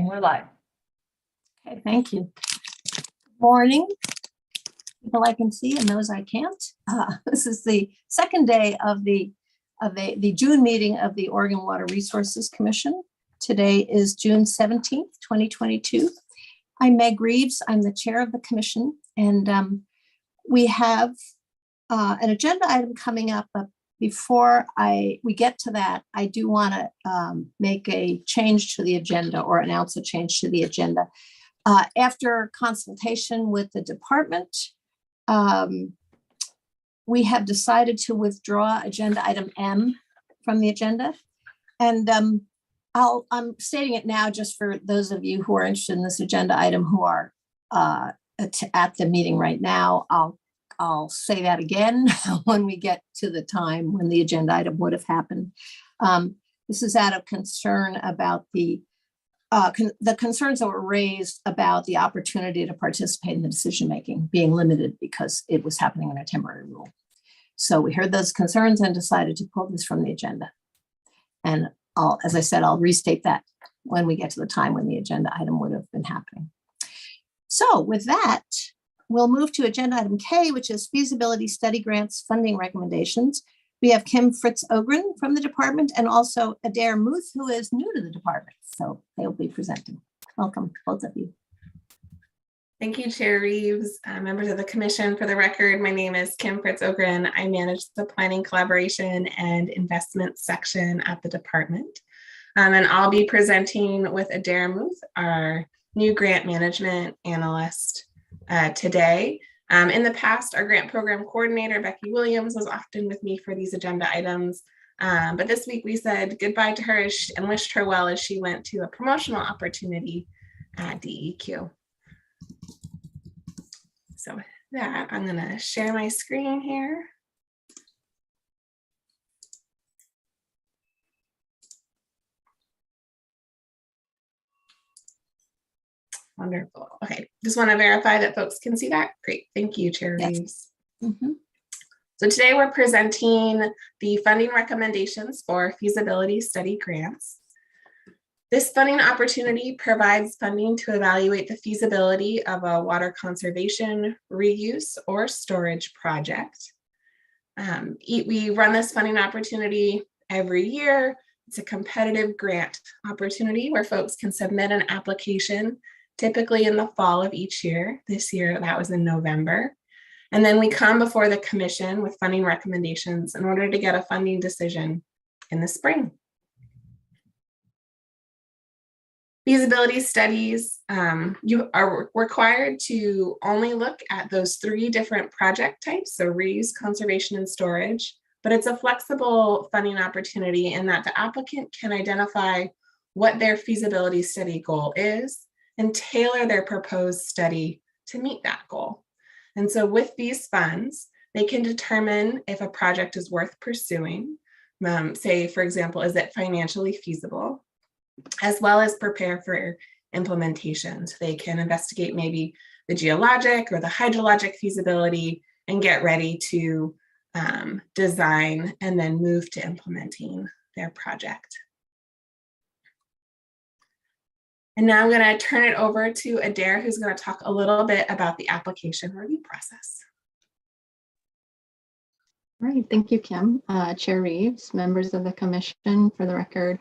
And we're live. Okay, thank you. Morning, people I can see and those I can't. This is the second day of the June meeting of the Oregon Water Resources Commission. Today is June 17th, 2022. I'm Meg Reeves. I'm the chair of the commission, and we have an agenda item coming up. But before we get to that, I do want to make a change to the agenda or announce a change to the agenda. After consultation with the department, we have decided to withdraw agenda item M from the agenda. And I'm stating it now just for those of you who are interested in this agenda item who are at the meeting right now. I'll say that again when we get to the time when the agenda item would have happened. This is out of concern about the concerns that were raised about the opportunity to participate in the decision-making being limited because it was happening in a temporary rule. So we heard those concerns and decided to pull this from the agenda. And as I said, I'll restate that when we get to the time when the agenda item would have been happening. So with that, we'll move to agenda item K, which is feasibility study grants funding recommendations. We have Kim Fritz-Ogren from the department and also Adair Muth, who is new to the department. So they'll be presenting. Welcome, both of you. Thank you, Chair Reeves, members of the commission. For the record, my name is Kim Fritz-Ogren. I manage the planning, collaboration, and investment section at the department. And I'll be presenting with Adair Muth, our new grant management analyst today. In the past, our grant program coordinator, Becky Williams, was often with me for these agenda items. But this week we said goodbye to her and wished her well as she went to a promotional opportunity at DEQ. So with that, I'm going to share my screen here. Wonderful. Okay, just want to verify that folks can see that. Great. Thank you, Chair Reeves. Yes. Mm-hmm. So today we're presenting the funding recommendations for feasibility study grants. This funding opportunity provides funding to evaluate the feasibility of a water conservation, reuse, or storage project. We run this funding opportunity every year. It's a competitive grant opportunity where folks can submit an application, typically in the fall of each year. This year, that was in November. And then we come before the commission with funding recommendations in order to get a funding decision in the spring. Feasibility studies, you are required to only look at those 3 different project types, so reuse, conservation, and storage, but it's a flexible funding opportunity in that the applicant can identify what their feasibility study goal is and tailor their proposed study to meet that goal. And so with these funds, they can determine if a project is worth pursuing, say, for example, is it financially feasible, as well as prepare for implementation. So they can investigate maybe the geologic or the hydrologic feasibility and get ready to design and then move to implementing their project. And now I'm going to turn it over to Adair, who's going to talk a little bit about the application review process. All right, thank you, Kim. Chair Reeves, members of the commission, for the record,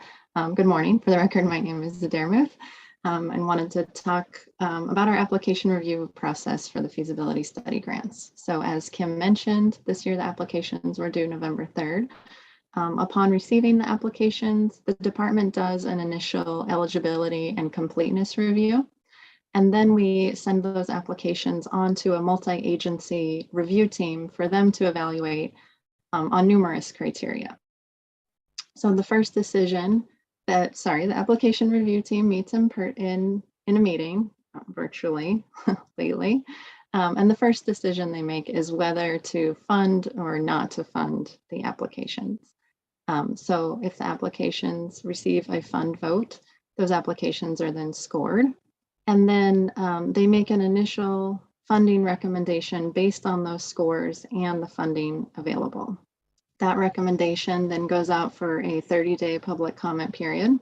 good morning. For the record, my name is Adair Muth, and wanted to talk about our application review process for the feasibility study grants. So as Kim mentioned, this year the applications were due November 3rd. Upon receiving the applications, the department does an initial eligibility and completeness review. And then we send those applications on to a multi-agency review team for them to evaluate on numerous criteria. So the first decision the application review team meets in a meeting virtually lately. And the first decision they make is whether to fund or not to fund the applications. So if the applications receive a fund vote, those applications are then scored. And then they make an initial funding recommendation based on those scores and the funding available. That recommendation then goes out for a 30-day public comment period.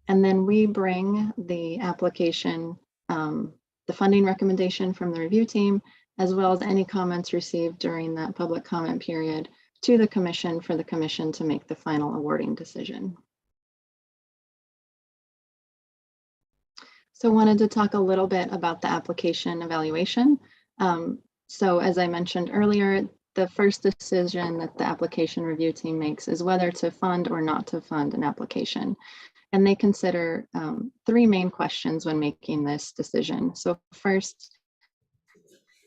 And then we bring the application, the funding recommendation from the review team, as well as any comments received during that public comment period to the commission for the commission to make the final awarding decision. So wanted to talk a little bit about the application evaluation. So as I mentioned earlier, the first decision that the application review team makes is whether to fund or not to fund an application. And they consider three main questions when making this decision. So first,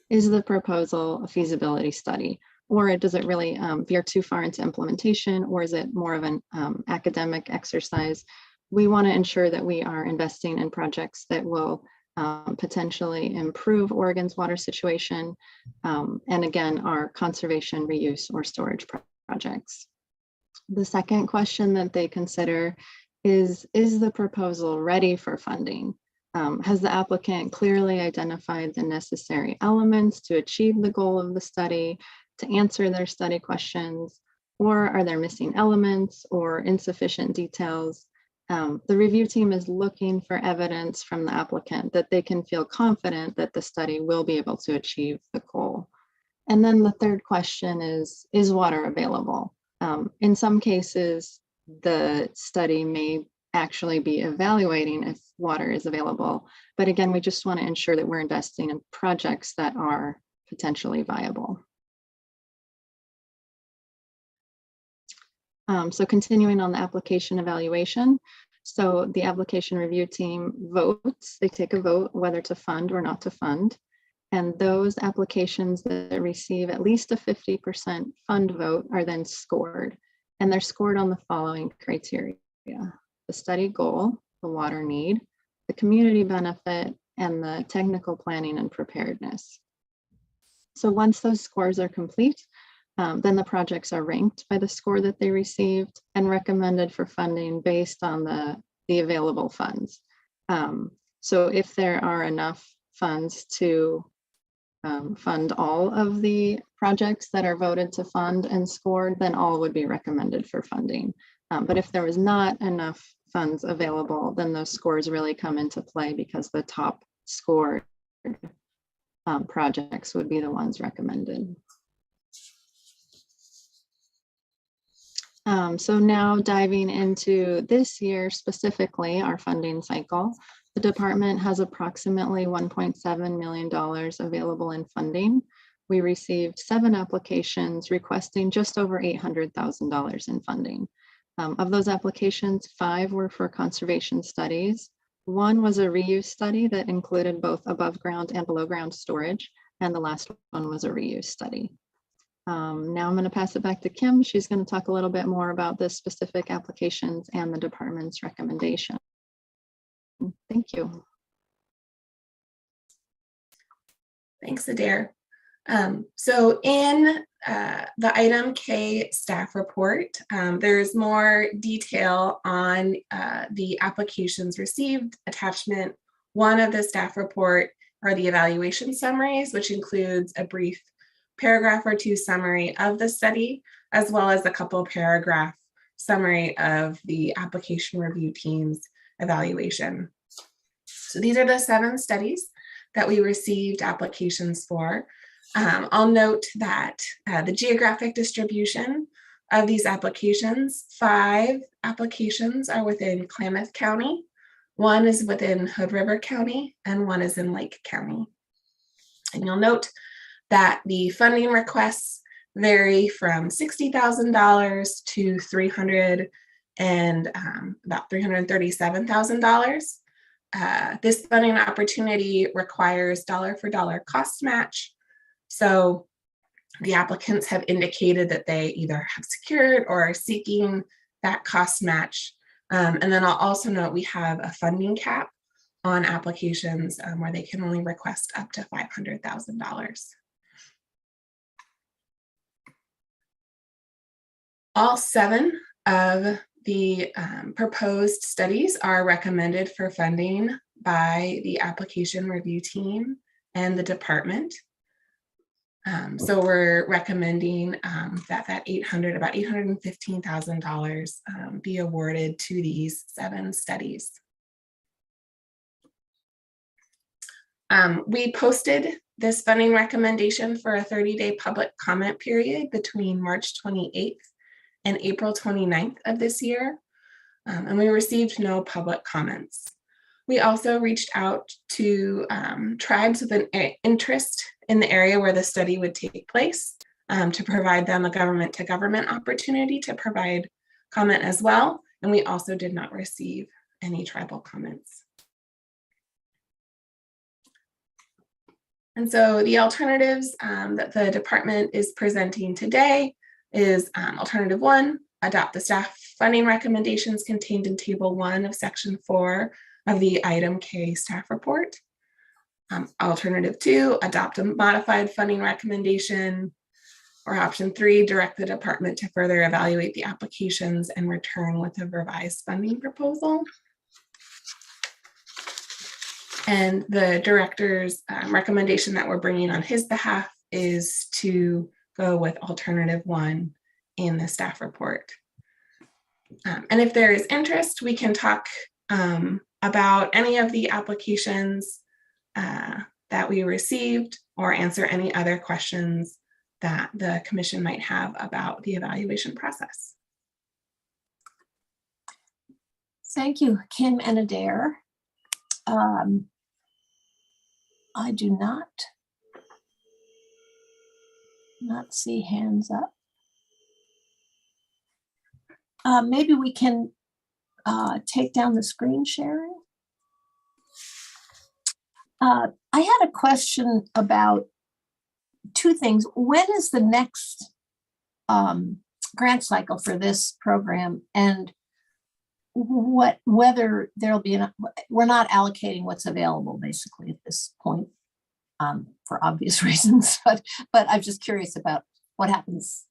is the proposal a feasibility study? Or does it really veer too far into implementation, or is it more of an academic exercise? We want to ensure that we are investing in projects that will potentially improve Oregon's water situation, and again, our conservation, reuse, or storage projects. The second question that they consider is the proposal ready for funding? Has the applicant clearly identified the necessary elements to achieve the goal of the study, to answer their study questions, or are there missing elements or insufficient details? The review team is looking for evidence from the applicant that they can feel confident that the study will be able to achieve the goal. And then the third question is water available? In some cases, the study may actually be evaluating if water is available. But again, we just want to ensure that we're investing in projects that are potentially viable. So continuing on the application evaluation. So the application review team votes, they take a vote whether to fund or not to fund. And those applications that receive at least a 50% fund vote are then scored. And they're scored on the following criteria: the study goal, the water need, the community benefit, and the technical planning and preparedness. So once those scores are complete, then the projects are ranked by the score that they received and recommended for funding based on the available funds. So if there are enough funds to fund all of the projects that are voted to fund and scored, then all would be recommended for funding. But if there was not enough funds available, then those scores really come into play, because the top scored projects would be the ones recommended. So now diving into this year specifically, our funding cycle, the department has approximately $1.7 million available in funding. We received 7 applications requesting just over $800,000 in funding. Of those applications, 5 were for conservation studies. 1 was a reuse study that included both above ground and below ground storage, and the last one was a reuse study. Now I'm going to pass it back to Kim. She's going to talk a little bit more about the specific applications and the department's recommendation. Thank you. Thanks, Adair. So in the item K staff report, there's more detail on the applications received. Attachment 1 of the staff report are the evaluation summaries, which includes a brief paragraph or 2 summary of the study, as well as a couple paragraph summary of the application review team's evaluation. So these are the 7 studies that we received applications for. I'll note that the geographic distribution of these applications, 5 applications are within Klamath County, 1 is within Hood River County, and 1 is in Lake County. And you'll note that the funding requests vary from $60,000 to about $337,000. This funding opportunity requires dollar for dollar cost match. So the applicants have indicated that they either have secured or are seeking that cost match. And then I'll also note we have a funding cap on applications where they can only request up to $500,000. All 7 of the proposed studies are recommended for funding by the application review team and the department. So we're recommending that about $815,000 be awarded to these 7 studies. We posted this funding recommendation for a 30-day public comment period between March 28th and April 29th of this year, and we received no public comments. We also reached out to tribes with an interest in the area where the study would take place to provide them a government-to-government opportunity to provide comment as well, and we also did not receive any tribal comments. And so the alternatives that the department is presenting today is alternative 1, adopt the staff funding recommendations contained in table 1 of section 4 of the item K staff report. Alternative 2, adopt a modified funding recommendation. Or option 3, direct the department to further evaluate the applications and return with a revised funding proposal. And the director's recommendation that we're bringing on his behalf is to go with alternative 1 in the staff report. And if there is interest, we can talk about any of the applications that we received or answer any other questions that the commission might have about the evaluation process. Thank you, Kim and Adair. I do not see hands up. Maybe we can take down the screen sharing. I had a question about 2 things. When is the next grant cycle for this program, and whether there'll be we're not allocating what's available basically at this point for obvious reasons, but I'm just curious about what happens.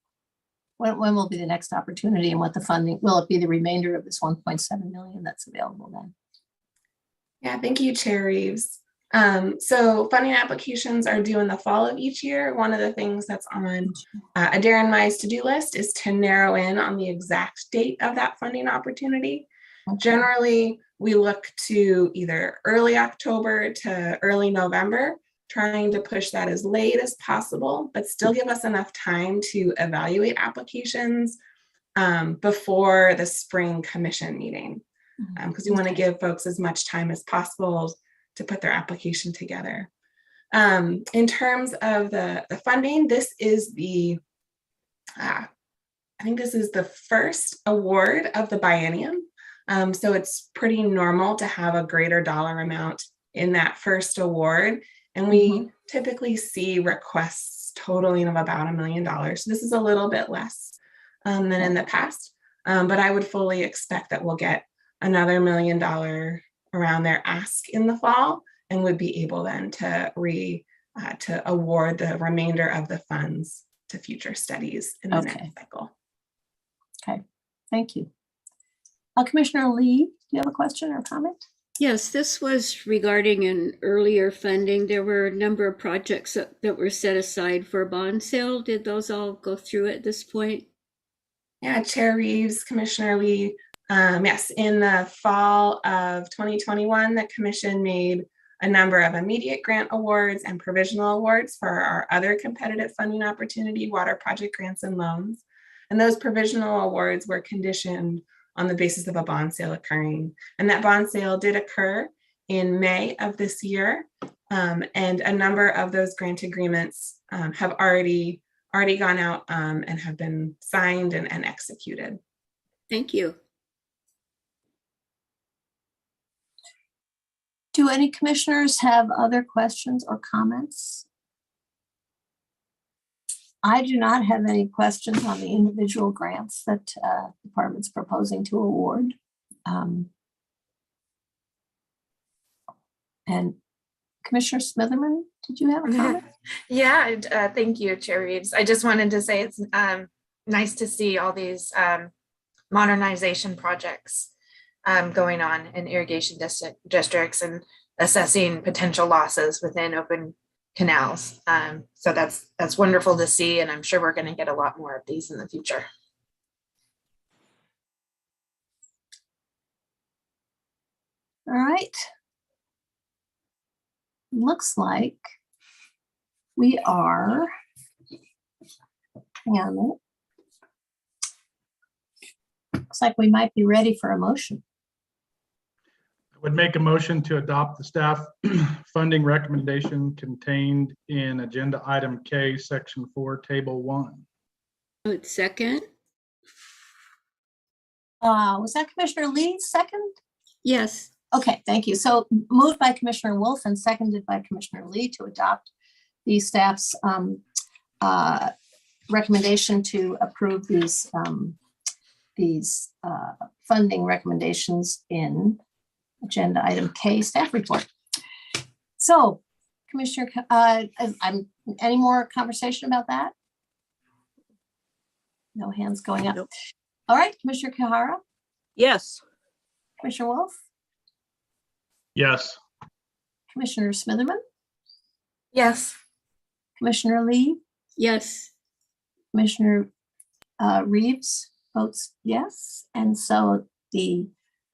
When will be the next opportunity, and what the funding, will it be the remainder of this 1.7 million that's available then? Yeah, thank you, Chair Reeves. So funding applications are due in the fall of each year. One of the things that's on Adair and my to-do list is to narrow in on the exact date of that funding opportunity. Okay. Generally, we look to either early October to early November, trying to push that as late as possible, but still give us enough time to evaluate applications before the spring commission meeting, because we want to give folks as much time as possible to put their application together. In terms of the funding, this is the, I think this is the first award of the biennium. So it's pretty normal to have a greater dollar amount in that first award. And we typically see requests totaling of about $1 million. So this is a little bit less than in the past, but I would fully expect that we'll get another $1 million around their ask in the fall, and would be able then to award the remainder of the funds to future studies in the next cycle. Okay, thank you. Commissioner Lee, do you have a question or comment? Yes, this was regarding an earlier funding. There were a number of projects that were set aside for a bond sale. Did those all go through at this point? Yeah, Chair Reeves, Commissioner Lee. Yes, in the fall of 2021, the Commission made a number of immediate grant awards and provisional awards for our other competitive funding opportunity, water project grants and loans. And those provisional awards were conditioned on the basis of a bond sale occurring. And that bond sale did occur in May of this year. And a number of those grant agreements have already gone out and have been signed and executed. Thank you. Do any commissioners have other questions or comments? I do not have any questions on the individual grants that the department's proposing to award. And Commissioner Smitherman, did you have a comment? Yeah, thank you, Chair Reeves. I just wanted to say it's nice to see all these modernization projects going on in irrigation districts and assessing potential losses within open canals. So that's wonderful to see, and I'm sure we're going to get a lot more of these in the future. All right. Looks like we are, hang on a minute. Looks like we might be ready for a motion. I would make a motion to adopt the staff funding recommendation contained in agenda item K, section 4, table 1. Second? Was that Commissioner Lee's second? Yes. Okay, thank you. So moved by Commissioner Wolf and seconded by Commissioner Lee to adopt the staff's recommendation to approve these funding recommendations in agenda item K, staff report. So, Commissioner, any more conversation about that? No hands going up. Nope. All right, Commissioner Kahara, Yes. Commissioner Wolf, Yes. Commissioner Smitherman, Yes. Commissioner Lee, Yes. Commissioner Reeves votes yes, and so the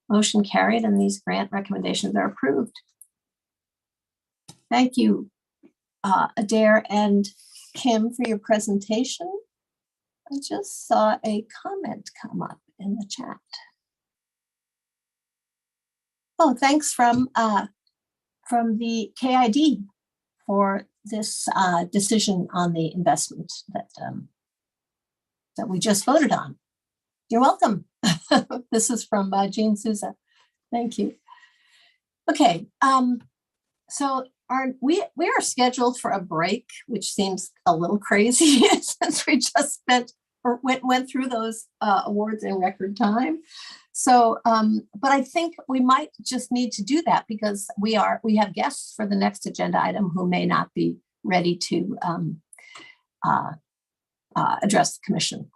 motion carried and these grant recommendations are approved. Thank you, Adair and Kim, for your presentation. I just saw a comment come up in the chat. Oh, thanks from the KID for this decision on the investment that we just voted on. You're welcome. This is from Jean Souza. Thank you. Okay, so we are scheduled for a break, which seems a little crazy since we just went through those awards in record time. So, but I think we might just need to do that because we have guests for the next agenda item who may not be ready to address the commission.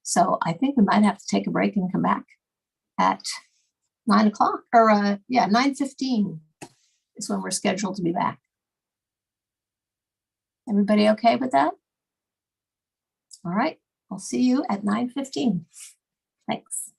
So I think we might have to take a break and come back at 9 o'clock or 9:15 is when we're scheduled to be back. Everybody okay with that? All right, I'll see you at 9:15. Thanks.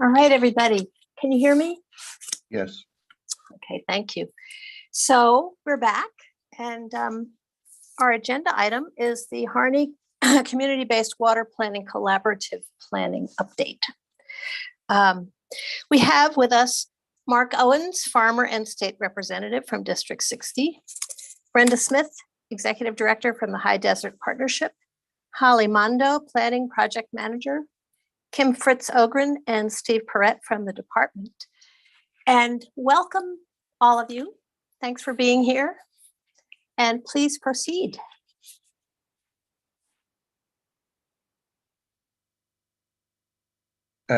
All right, everybody. Can you hear me? Yes. Okay, thank you. So we're back, and our agenda item is the Harney Community-Based Water Planning Collaborative Planning Update. We have with us Mark Owens, Farmer and State Representative from District 60, Brenda Smith, Executive Director from the High Desert Partnership, Holly Mondo, Planning Project Manager, Kim Fritz Ogren and Steve Perrett from the department. And welcome all of you. Thanks for being here. And please proceed.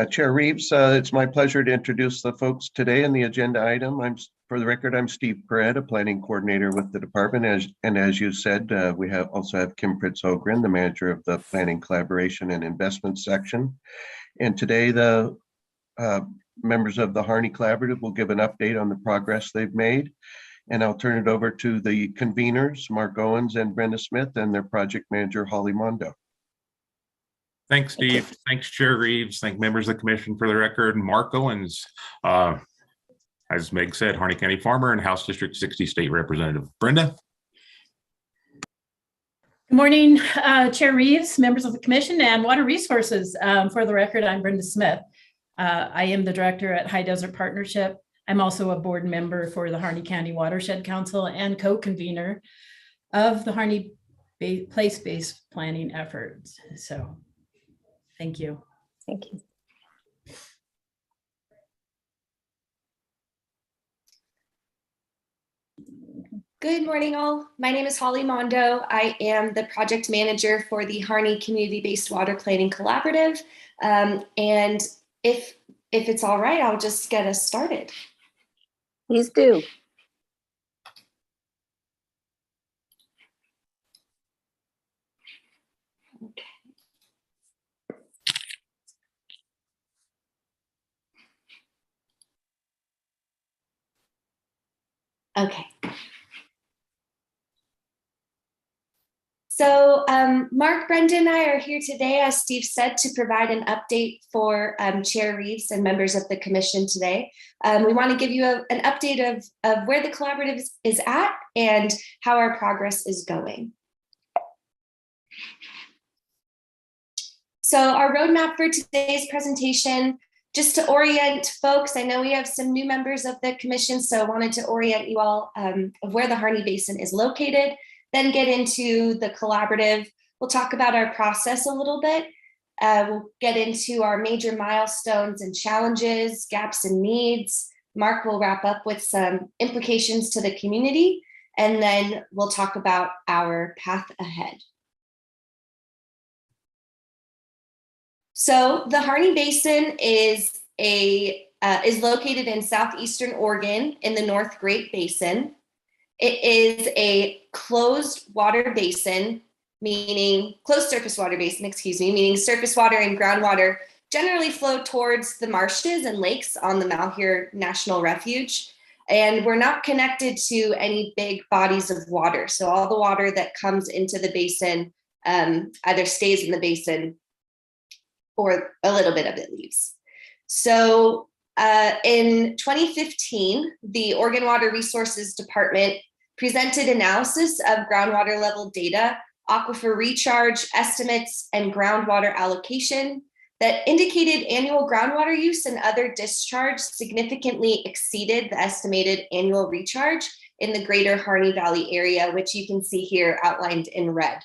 Chair Reeves, it's my pleasure to introduce the folks today in the agenda item. For the record, I'm Steve Perrett, a planning coordinator with the department. As you said, we also have Kim Fritz Ogren, the manager of the Planning Collaboration and Investment section. And today, the members of the Harney Collaborative will give an update on the progress they've made. And I'll turn it over to the conveners, Mark Owens and Brenda Smith, and their project manager, Holly Mondo. Thanks, Steve. Thanks, Chair Reeves. Thank members of the commission. For the record, Mark Owens, as Meg said, Harney County Farmer and House District 60 State Representative. Brenda? Good morning, Chair Reeves, members of the commission and water resources. For the record, I'm Brenda Smith. I am the director at High Desert Partnership. I'm also a board member for the Harney County Watershed Council and co-convener of the Harney place-based planning efforts. So thank you. Thank you. Good morning, all. My name is Holly Mondo. I am the project manager for the Harney Community-Based Water Planning Collaborative. And if it's all right, I'll just get us started. Please do. Okay. So Mark, Brenda, and I are here today, as Steve said, to provide an update for Chair Reeves and members of the commission today. We want to give you an update of where the collaborative is at and how our progress is going. So our roadmap for today's presentation, just to orient folks, I know we have some new members of the commission, so I wanted to orient you all of where the Harney Basin is located, then get into the collaborative. We'll talk about our process a little bit. We'll get into our major milestones and challenges, gaps and needs. Mark will wrap up with some implications to the community, and then we'll talk about our path ahead. So the Harney Basin is located in southeastern Oregon in the North Great Basin. It is a closed water basin, meaning closed surface water basin, meaning surface water and groundwater generally flow towards the marshes and lakes on the Malheur National Refuge. And we're not connected to any big bodies of water. So all the water that comes into the basin either stays in the basin or a little bit of it leaves. So in 2015, the Oregon Water Resources Department presented analysis of groundwater level data, aquifer recharge estimates, and groundwater allocation that indicated annual groundwater use and other discharge significantly exceeded the estimated annual recharge in the greater Harney Valley area, which you can see here outlined in red.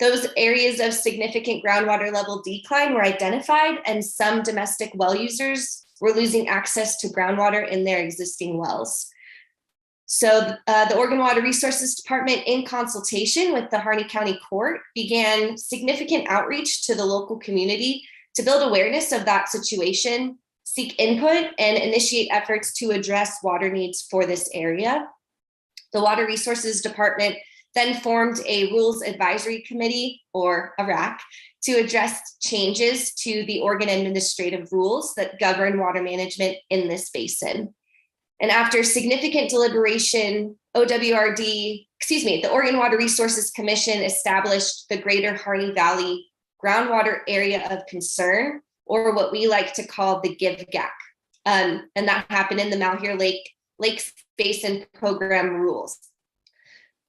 Those areas of significant groundwater level decline were identified, and some domestic well users were losing access to groundwater in their existing wells. So the Oregon Water Resources Department, in consultation with the Harney County Court, began significant outreach to the local community to build awareness of that situation, seek input, and initiate efforts to address water needs for this area. The Water Resources Department then formed a Rules Advisory Committee, or a RAC, to address changes to the Oregon administrative rules that govern water management in this basin. And after significant deliberation, the Oregon Water Resources Commission established the Greater Harney Valley Groundwater Area of Concern, or what we like to call the GIVGAC. And that happened in the Malheur Lakes Basin Program rules.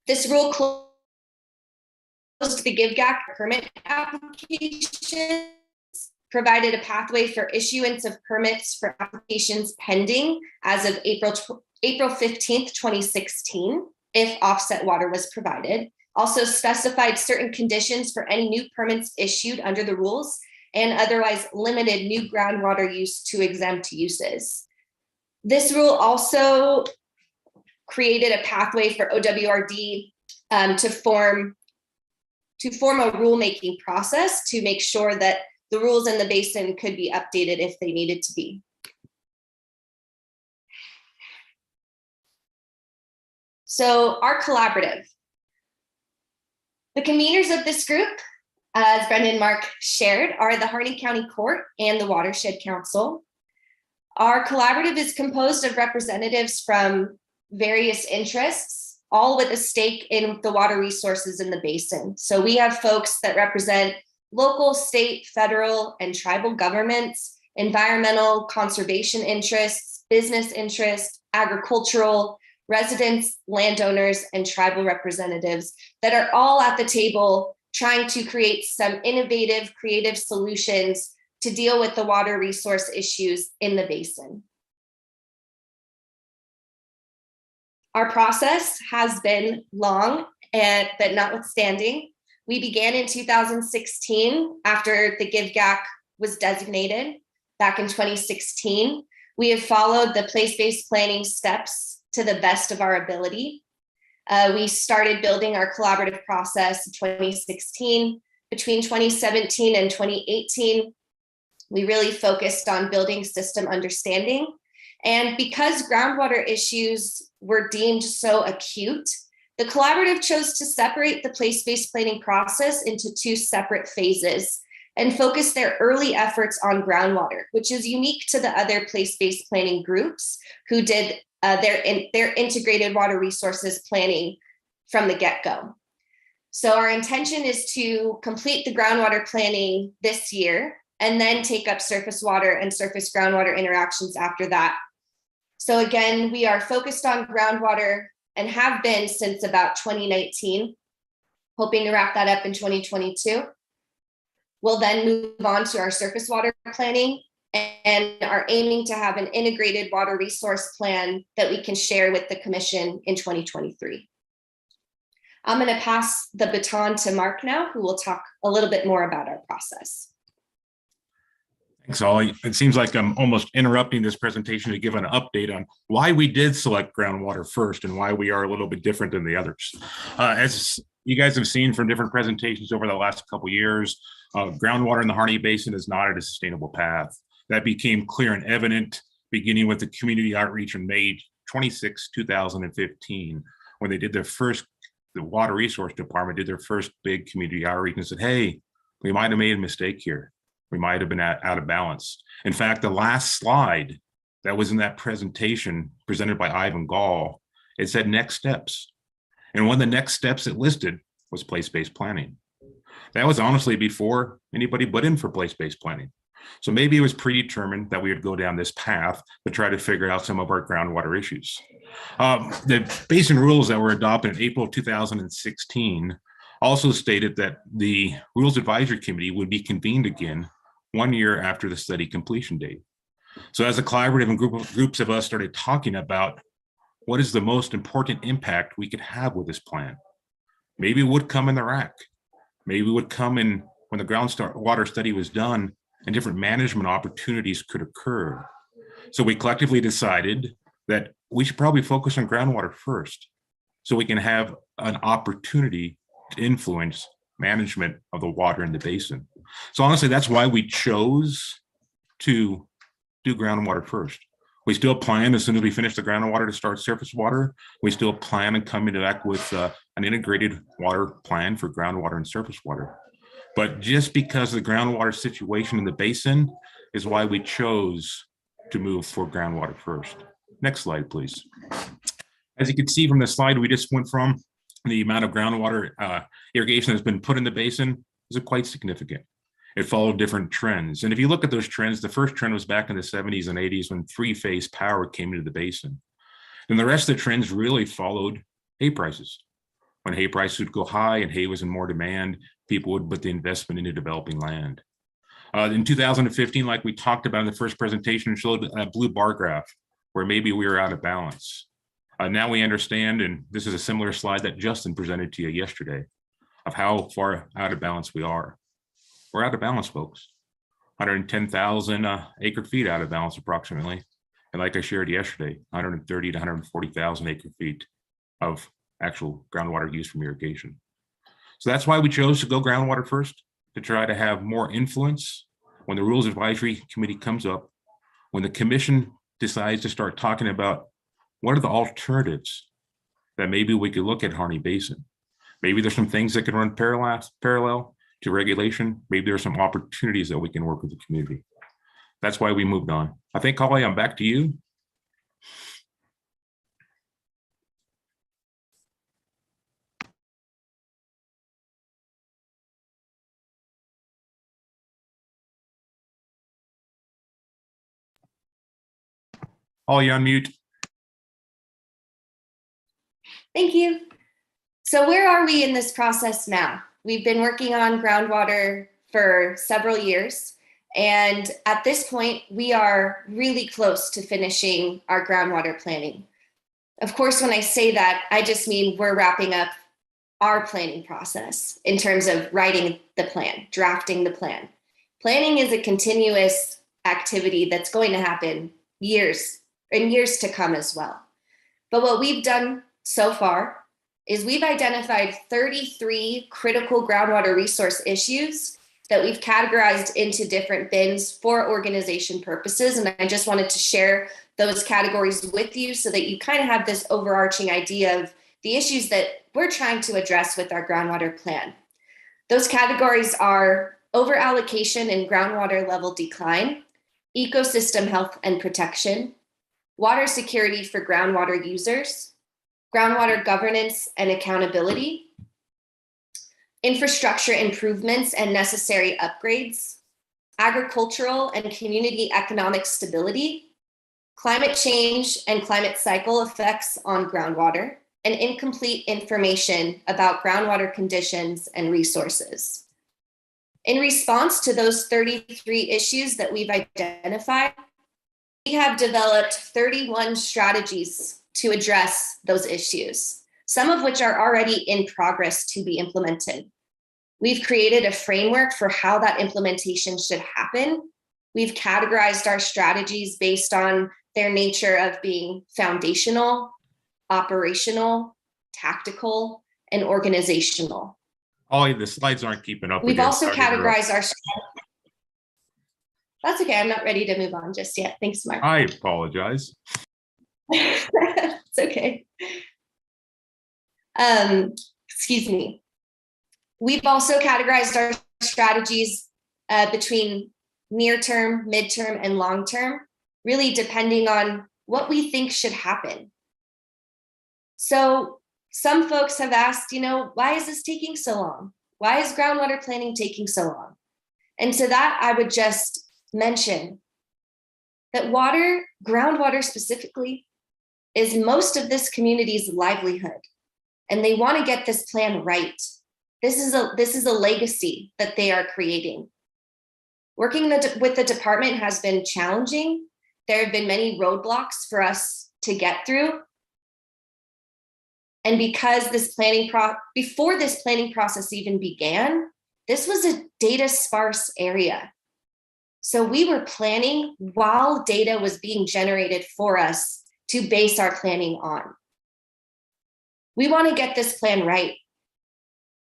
This rule closed the GIVGAC permit applications, provided a pathway for issuance of permits for applications pending as of April 15th, 2016, if offset water was provided. Also specified certain conditions for any new permits issued under the rules, and otherwise limited new groundwater use to exempt uses. This rule also created a pathway for OWRD to form a rulemaking process to make sure that the rules in the basin could be updated if they needed to be. So our collaborative. The conveners of this group, as Brendan and Mark shared, are the Harney County Court and the Watershed Council. Our collaborative is composed of representatives from various interests, all with a stake in the water resources in the basin. So we have folks that represent local, state, federal, and tribal governments, environmental conservation interests, business interests, agricultural, residents, landowners, and tribal representatives that are all at the table trying to create some innovative, creative solutions to deal with the water resource issues in the basin. Our process has been long, but notwithstanding, we began in 2016 after the GIVGAC was designated back in 2016. We have followed the place-based planning steps to the best of our ability. We started building our collaborative process in 2016. Between 2017 and 2018, we really focused on building system understanding. And because groundwater issues were deemed so acute, the collaborative chose to separate the place-based planning process into two separate phases and focus their early efforts on groundwater, which is unique to the other place-based planning groups who did their integrated water resources planning from the get-go. So our intention is to complete the groundwater planning this year and then take up surface water and surface groundwater interactions after that. So again, we are focused on groundwater and have been since about 2019, hoping to wrap that up in 2022. We'll then move on to our surface water planning and are aiming to have an integrated water resource plan that we can share with the commission in 2023. I'm going to pass the baton to Mark now, who will talk a little bit more about our process. Thanks, Ollie. It seems like I'm almost interrupting this presentation to give an update on why we did select groundwater first and why we are a little bit different than the others. As you guys have seen from different presentations over the last couple of years, groundwater in the Harney Basin is not at a sustainable path. That became clear and evident beginning with the community outreach on May 26, 2015, when they did their first, the Water Resource Department did their first big community outreach and said, hey, we might have made a mistake here. We might have been out of balance. In fact, the last slide that was in that presentation presented by Ivan Gall, it said next steps. And one of the next steps it listed was place-based planning. That was honestly before anybody put in for place-based planning. So maybe it was predetermined that we would go down this path to try to figure out some of our groundwater issues. The basin rules that were adopted in April 2016 also stated that the Rules Advisory Committee would be convened again 1 year after the study completion date. So as a collaborative and groups of us started talking about what is the most important impact we could have with this plan? Maybe it would come in the rack. Maybe it would come in when the groundwater study was done and different management opportunities could occur. So we collectively decided that we should probably focus on groundwater first so we can have an opportunity to influence management of the water in the basin. So honestly, that's why we chose to do groundwater first. We still plan, as soon as we finish the groundwater, to start surface water. We still plan on coming back with an integrated water plan for groundwater and surface water. But just because of the groundwater situation in the basin is why we chose to move for groundwater first. Next slide, please. As you can see from the slide, we just went from the amount of groundwater irrigation that's been put in the basin is quite significant. It followed different trends. And if you look at those trends, the first trend was back in the 70s and 80s when three-phase power came into the basin. And the rest of the trends really followed hay prices. When hay prices would go high and hay was in more demand, people would put the investment into developing land. In 2015, like we talked about in the first presentation, showed a blue bar graph where maybe we were out of balance. Now we understand, and this is a similar slide that Justin presented to you yesterday, of how far out of balance we are. We're out of balance, folks. 110,000 acre feet out of balance approximately. And like I shared yesterday, 130 to 140,000 acre feet of actual groundwater use from irrigation. So that's why we chose to go groundwater first, to try to have more influence when the Rules Advisory Committee comes up, when the commission decides to start talking about what are the alternatives that maybe we could look at Harney Basin. Maybe there's some things that can run parallel to regulation. Maybe there are some opportunities that we can work with the community. That's why we moved on. I think, Holly, I'm back to you. Holly, unmute. Thank you. So where are we in this process now? We've been working on groundwater for several years. And at this point, we are really close to finishing our groundwater planning. Of course, when I say that, I just mean we're wrapping up our planning process in terms of writing the plan, drafting the plan. Planning is a continuous activity that's going to happen years to come as well. But what we've done so far is we've identified 33 critical groundwater resource issues that we've categorized into different bins for organization purposes. And I just wanted to share those categories with you so that you kind of have this overarching idea of the issues that we're trying to address with our groundwater plan. Those categories are over-allocation and groundwater level decline, ecosystem health and protection, water security for groundwater users, groundwater governance and accountability, infrastructure improvements and necessary upgrades, agricultural and community economic stability, climate change and climate cycle effects on groundwater, and incomplete information about groundwater conditions and resources. In response to those 33 issues that we've identified, we have developed 31 strategies to address those issues, some of which are already in progress to be implemented. We've created a framework for how that implementation should happen. We've categorized our strategies based on their nature of being foundational, operational, tactical, and organizational. Holly, the slides aren't keeping up. We've also categorized our strategy. That's okay, I'm not ready to move on just yet. Thanks, Mark. I apologize. It's okay. Excuse me. We've also categorized our strategies between near-term, midterm, and long-term, really depending on what we think should happen. So some folks have asked, why is this taking so long? Why is groundwater planning taking so long? And to that, I would just mention that groundwater specifically, is most of this community's livelihood, and they want to get this plan right. This is a legacy that they are creating. Working with the department has been challenging. There have been many roadblocks for us to get through, And because before this planning process even began, this was a data sparse area. So we were planning while data was being generated for us to base our planning on. We want to get this plan right.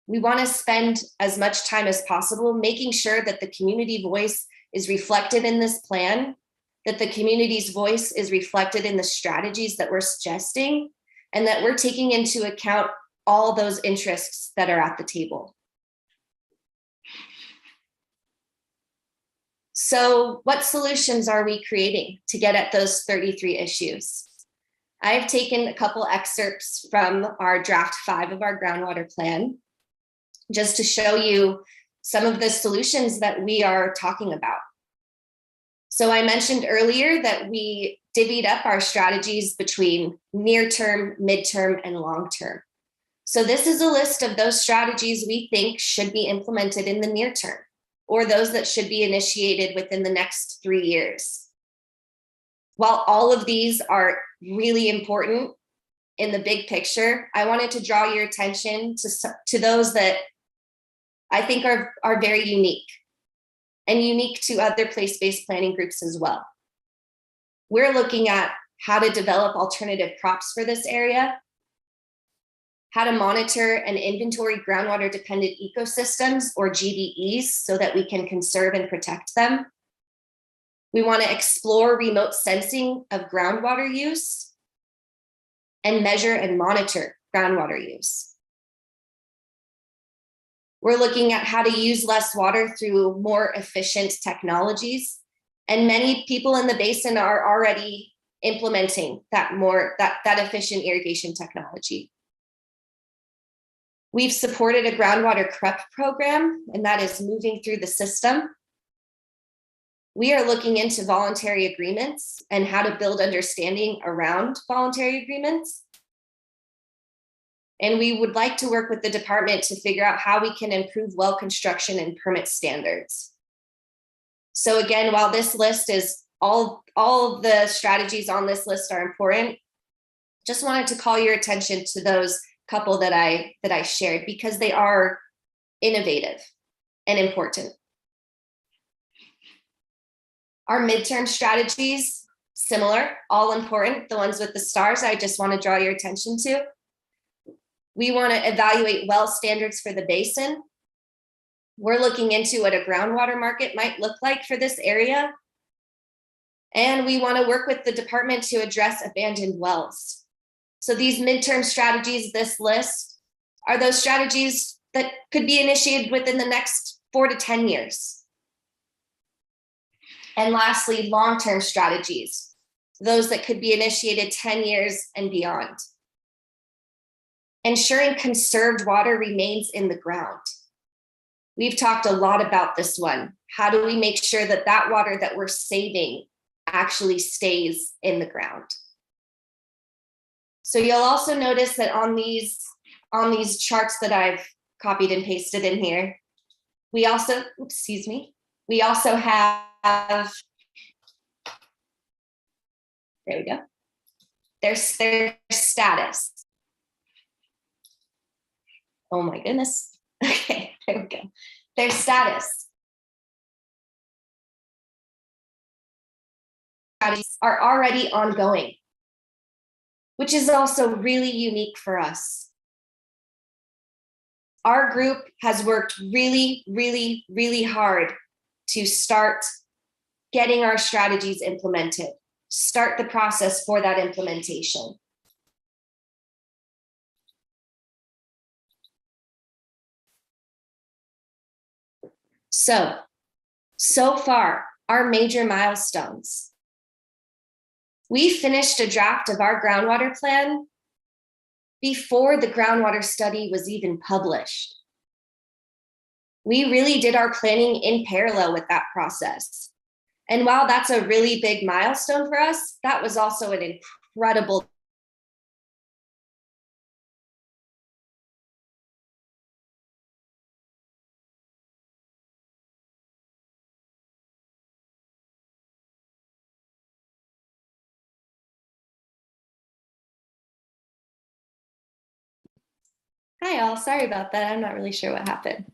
We want to spend as much time as possible making sure that the community voice is reflected in this plan, that the community's voice is reflected in the strategies that we're suggesting, and that we're taking into account all those interests that are at the table. So what solutions are we creating to get at those 33 issues? I've taken a couple excerpts from our draft 5 of our groundwater plan, just to show you some of the solutions that we are talking about. So I mentioned earlier that we divvied up our strategies between near term, midterm, and long term. So this is a list of those strategies we think should be implemented in the near term, or those that should be initiated within the next 3 years. While all of these are really important in the big picture, I wanted to draw your attention to those that I think are very unique, and unique to other place-based planning groups as well. We're looking at how to develop alternative crops for this area, how to monitor and inventory groundwater dependent ecosystems, or GDEs, so that we can conserve and protect them. We want to explore remote sensing of groundwater use and measure and monitor groundwater use. We're looking at how to use less water through more efficient technologies. And many people in the basin are already implementing that efficient irrigation technology. We've supported a groundwater CREP program, and that is moving through the system. We are looking into voluntary agreements and how to build understanding around voluntary agreements. And we would like to work with the department to figure out how we can improve well construction and permit standards. So again, while this list is all of the strategies on this list are important, just wanted to call your attention to those couple that I shared, because they are innovative and important. Our midterm strategies, similar, all important. The ones with the stars, I just want to draw your attention to. We want to evaluate well standards for the basin. We're looking into what a groundwater market might look like for this area. And we want to work with the department to address abandoned wells. So these midterm strategies, this list, are those strategies that could be initiated within the next 4 to 10 years. And lastly, long-term strategies, those that could be initiated 10 years and beyond. Ensuring conserved water remains in the ground. We've talked a lot about this one. How do we make sure that that water that we're saving actually stays in the ground? So you'll also notice that on these charts that I've copied and pasted in here, we also, we also have, there we go, their status. Oh my goodness. Okay, there we go. Their status. Are already ongoing, which is also really unique for us. Our group has worked really, really, really hard to start getting our strategies implemented, start the process for that implementation. So far, our major milestones. We finished a draft of our groundwater plan before the groundwater study was even published. We really did our planning in parallel with that process. And while that's a really big milestone for us, that was also an incredible Hi all, sorry about that. I'm not really sure what happened.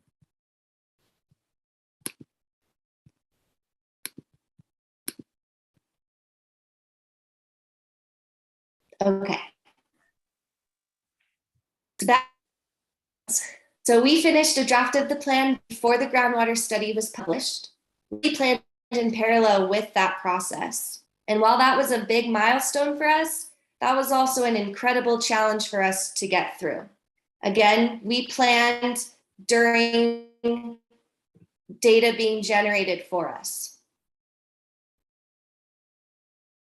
Okay. So we finished a draft of the plan before the groundwater study was published. We planned in parallel with that process. And while that was a big milestone for us, that was also an incredible challenge for us to get through. Again, we planned during data being generated for us.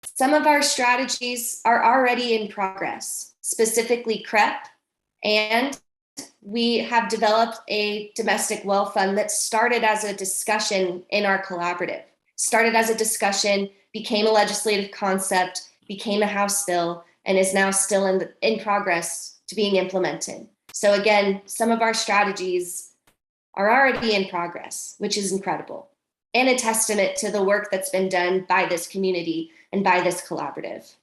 Some of our strategies are already in progress, specifically CREP, and we have developed a domestic well fund that started as a discussion in our collaborative, started as a discussion, became a legislative concept, became a House bill, and is now still in progress to being implemented. So again, some of our strategies are already in progress, which is incredible, and a testament to the work that's been done by this community and by this collaborative.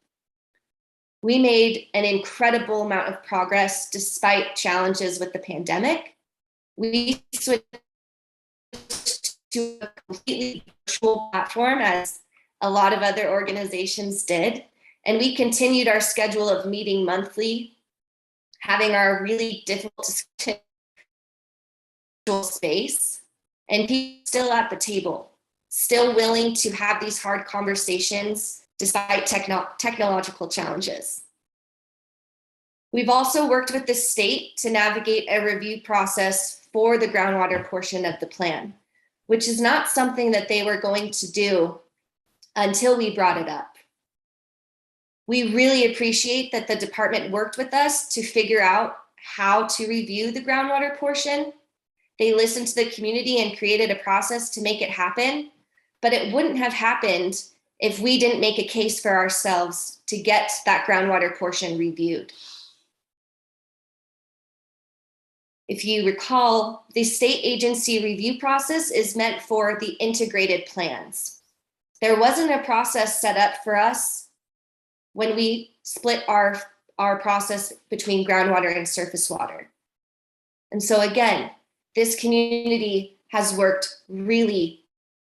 We made an incredible amount of progress despite challenges with the pandemic. We switched to a completely virtual platform, as a lot of other organizations did, and we continued our schedule of meeting monthly, having our really difficult space, and people still at the table, still willing to have these hard conversations despite technological challenges. We've also worked with the state to navigate a review process for the groundwater portion of the plan, which is not something that they were going to do until we brought it up. We really appreciate that the department worked with us to figure out how to review the groundwater portion. They listened to the community and created a process to make it happen, but it wouldn't have happened if we didn't make a case for ourselves to get that groundwater portion reviewed. If you recall, the state agency review process is meant for the integrated plans. There wasn't a process set up for us when we split our process between groundwater and surface water. And so again, this community has worked really,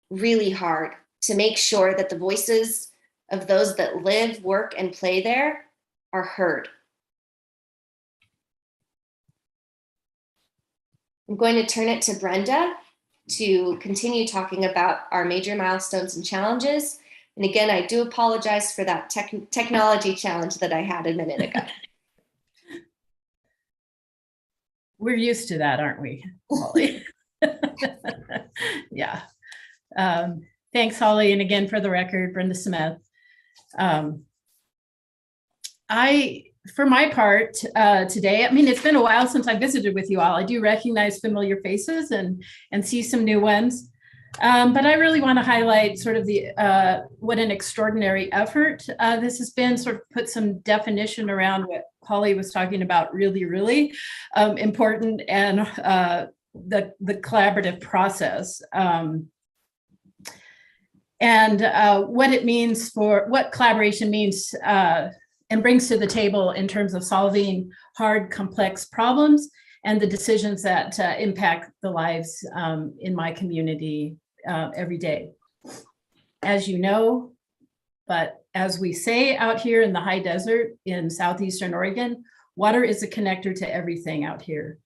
really hard to make sure that the voices of those that live, work, and play there are heard. I'm going to turn it to Brenda to continue talking about our major milestones and challenges. And again, I do apologize for that technology challenge that I had a minute ago. We're used to that, aren't we, Holly? Yeah. Thanks, Holly. And again, for the record, Brenda Smith. For my part, today, I mean, it's been a while since I visited with you all. I do recognize familiar faces and see some new ones. But I really want to highlight sort of what an extraordinary effort this has been, sort of put some definition around what Holly was talking about, really, really important, and the collaborative process. And what collaboration means and brings to the table in terms of solving hard, complex problems and the decisions that impact the lives in my community every day. As you know, but as we say out here in the high desert in southeastern Oregon, water is a connector to everything out here.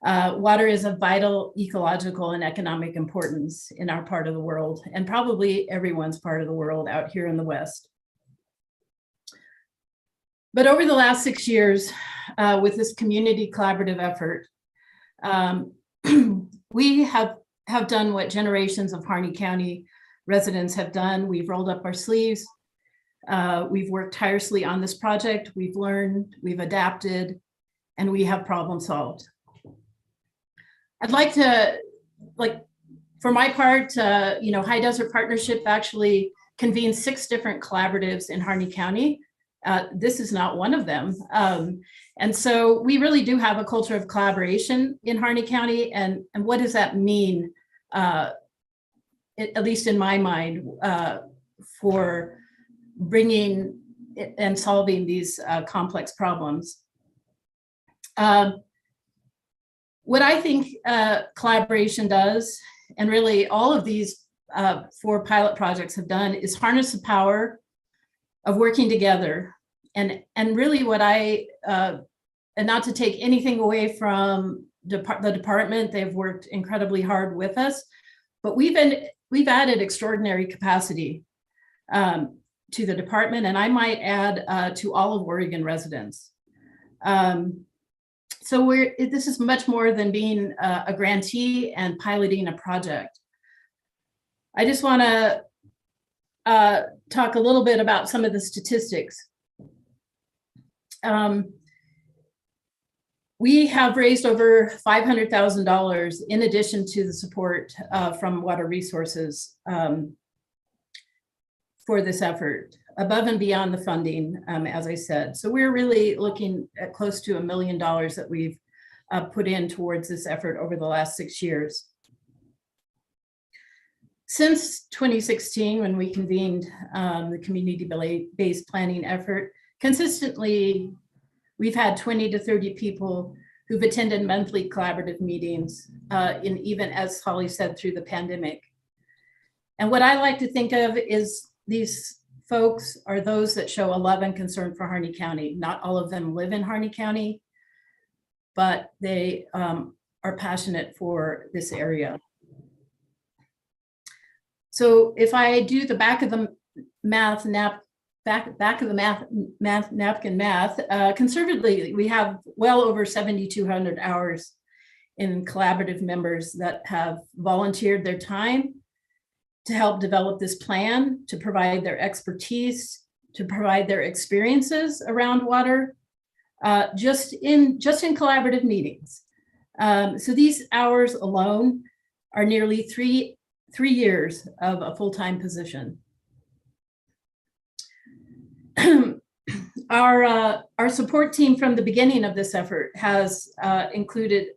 Water is of vital ecological and economic importance in our part of the world, and probably everyone's part of the world out here in the West. But over the last 6 years, with this community collaborative effort, we have done what generations of Harney County residents have done. We've rolled up our sleeves. We've worked tirelessly on this project. We've learned, we've adapted, and we have problem solved. I'd like to, for my part, High Desert Partnership actually convened 6 different collaboratives in Harney County. This is not one of them. And so we really do have a culture of collaboration in Harney County. And what does that mean, at least in my mind, for bringing and solving these complex problems? What I think collaboration does, and really all of these 4 pilot projects have done, is harness the power of working together. And really what I, and not to take anything away from the department, they've worked incredibly hard with us, but we've added extraordinary capacity to the department, and I might add to all of Oregon residents. So this is much more than being a grantee and piloting a project. I just want to talk a little bit about some of the statistics. We have raised over $500,000 in addition to the support from Water Resources for this effort, above and beyond the funding, as I said. So we're really looking at close to $1 million that we've put in towards this effort over the last 6 years. Since 2016, when we convened the community-based planning effort, consistently, we've had 20 to 30 people who've attended monthly collaborative meetings, in even, as Holly said, through the pandemic. And what I like to think of is these folks are those that show a love and concern for Harney County. Not all of them live in Harney County, but they are passionate for this area. So if I do the back of the napkin math, conservatively, we have well over 7,200 hours in collaborative members that have volunteered their time to help develop this plan, to provide their expertise, to provide their experiences around water, just in collaborative meetings. So these hours alone are nearly three years of a full-time position. Our support team from the beginning of this effort has included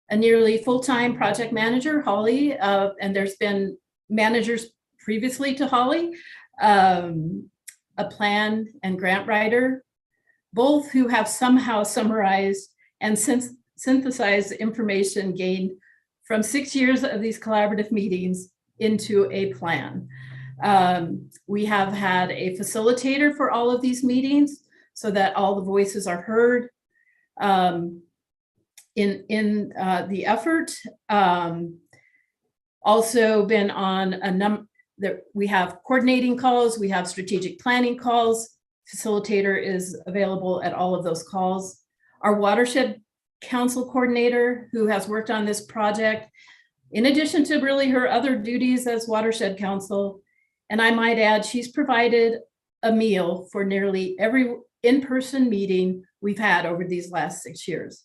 a nearly full-time project manager, Holly, and there's been managers previously to Holly, a plan and grant writer, both who have somehow summarized and synthesized information gained from 6 years of these collaborative meetings into a plan. We have had a facilitator for all of these meetings so that all the voices are heard in the effort. Also been on a number, we have coordinating calls, we have strategic planning calls. Facilitator is available at all of those calls. Our watershed council coordinator, who has worked on this project, in addition to really her other duties as watershed council. And I might add, she's provided a meal for nearly every in-person meeting we've had over these last 6 years.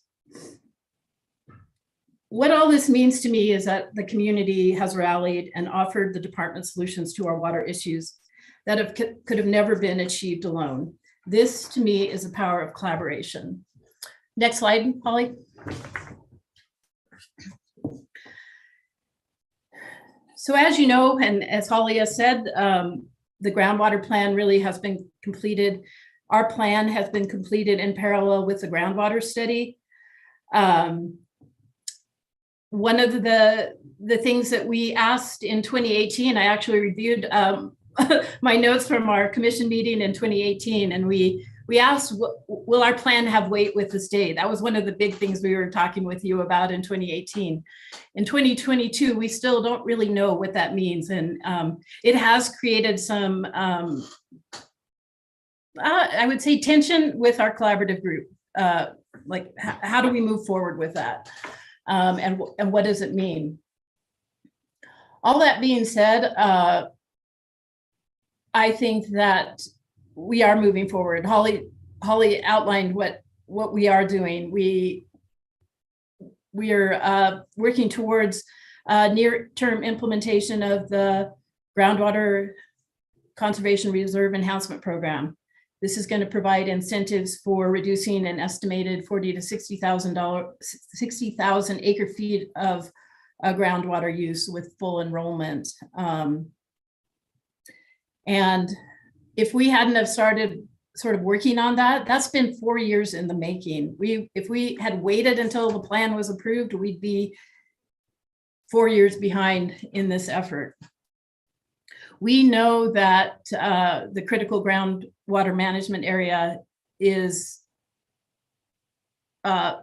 What all this means to me is that the community has rallied and offered the department solutions to our water issues that could have never been achieved alone. This, to me, is the power of collaboration. Next slide, Holly. So as you know, and as Holly has said, the groundwater plan really has been completed. Our plan has been completed in parallel with the groundwater study. One of the things that we asked in 2018, I actually reviewed my notes from our commission meeting in 2018, and we asked, will our plan have weight with the state? That was one of the big things we were talking with you about in 2018. In 2022, we still don't really know what that means. And it has created some, I would say, tension with our collaborative group. Like, how do we move forward with that? And what does it mean? All that being said, I think that we are moving forward. Holly outlined what we are doing. We are working towards near-term implementation of the Groundwater Conservation Reserve Enhancement Program. This is going to provide incentives for reducing an estimated 40 to 60,000 acre feet of groundwater use with full enrollment. And if we hadn't have started sort of working on that. That's been 4 years in the making. If we had waited until the plan was approved, we'd be 4 years behind in this effort. We know that the critical groundwater management area is, I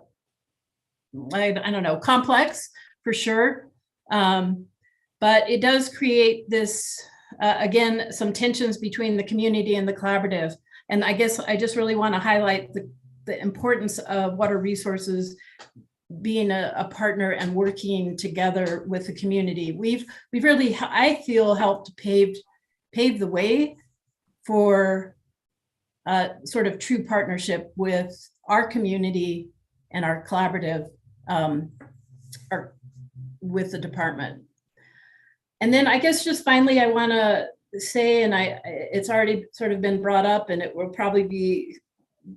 don't know, complex for sure. But it does create this, again, some tensions between the community and the collaborative. And I guess I just really want to highlight the importance of water resources being a partner and working together with the community. We've really, I feel, helped pave the way for sort of true partnership with our community and our collaborative with the department. And then I guess just finally, I want to say, and it's already sort of been brought up and it will probably be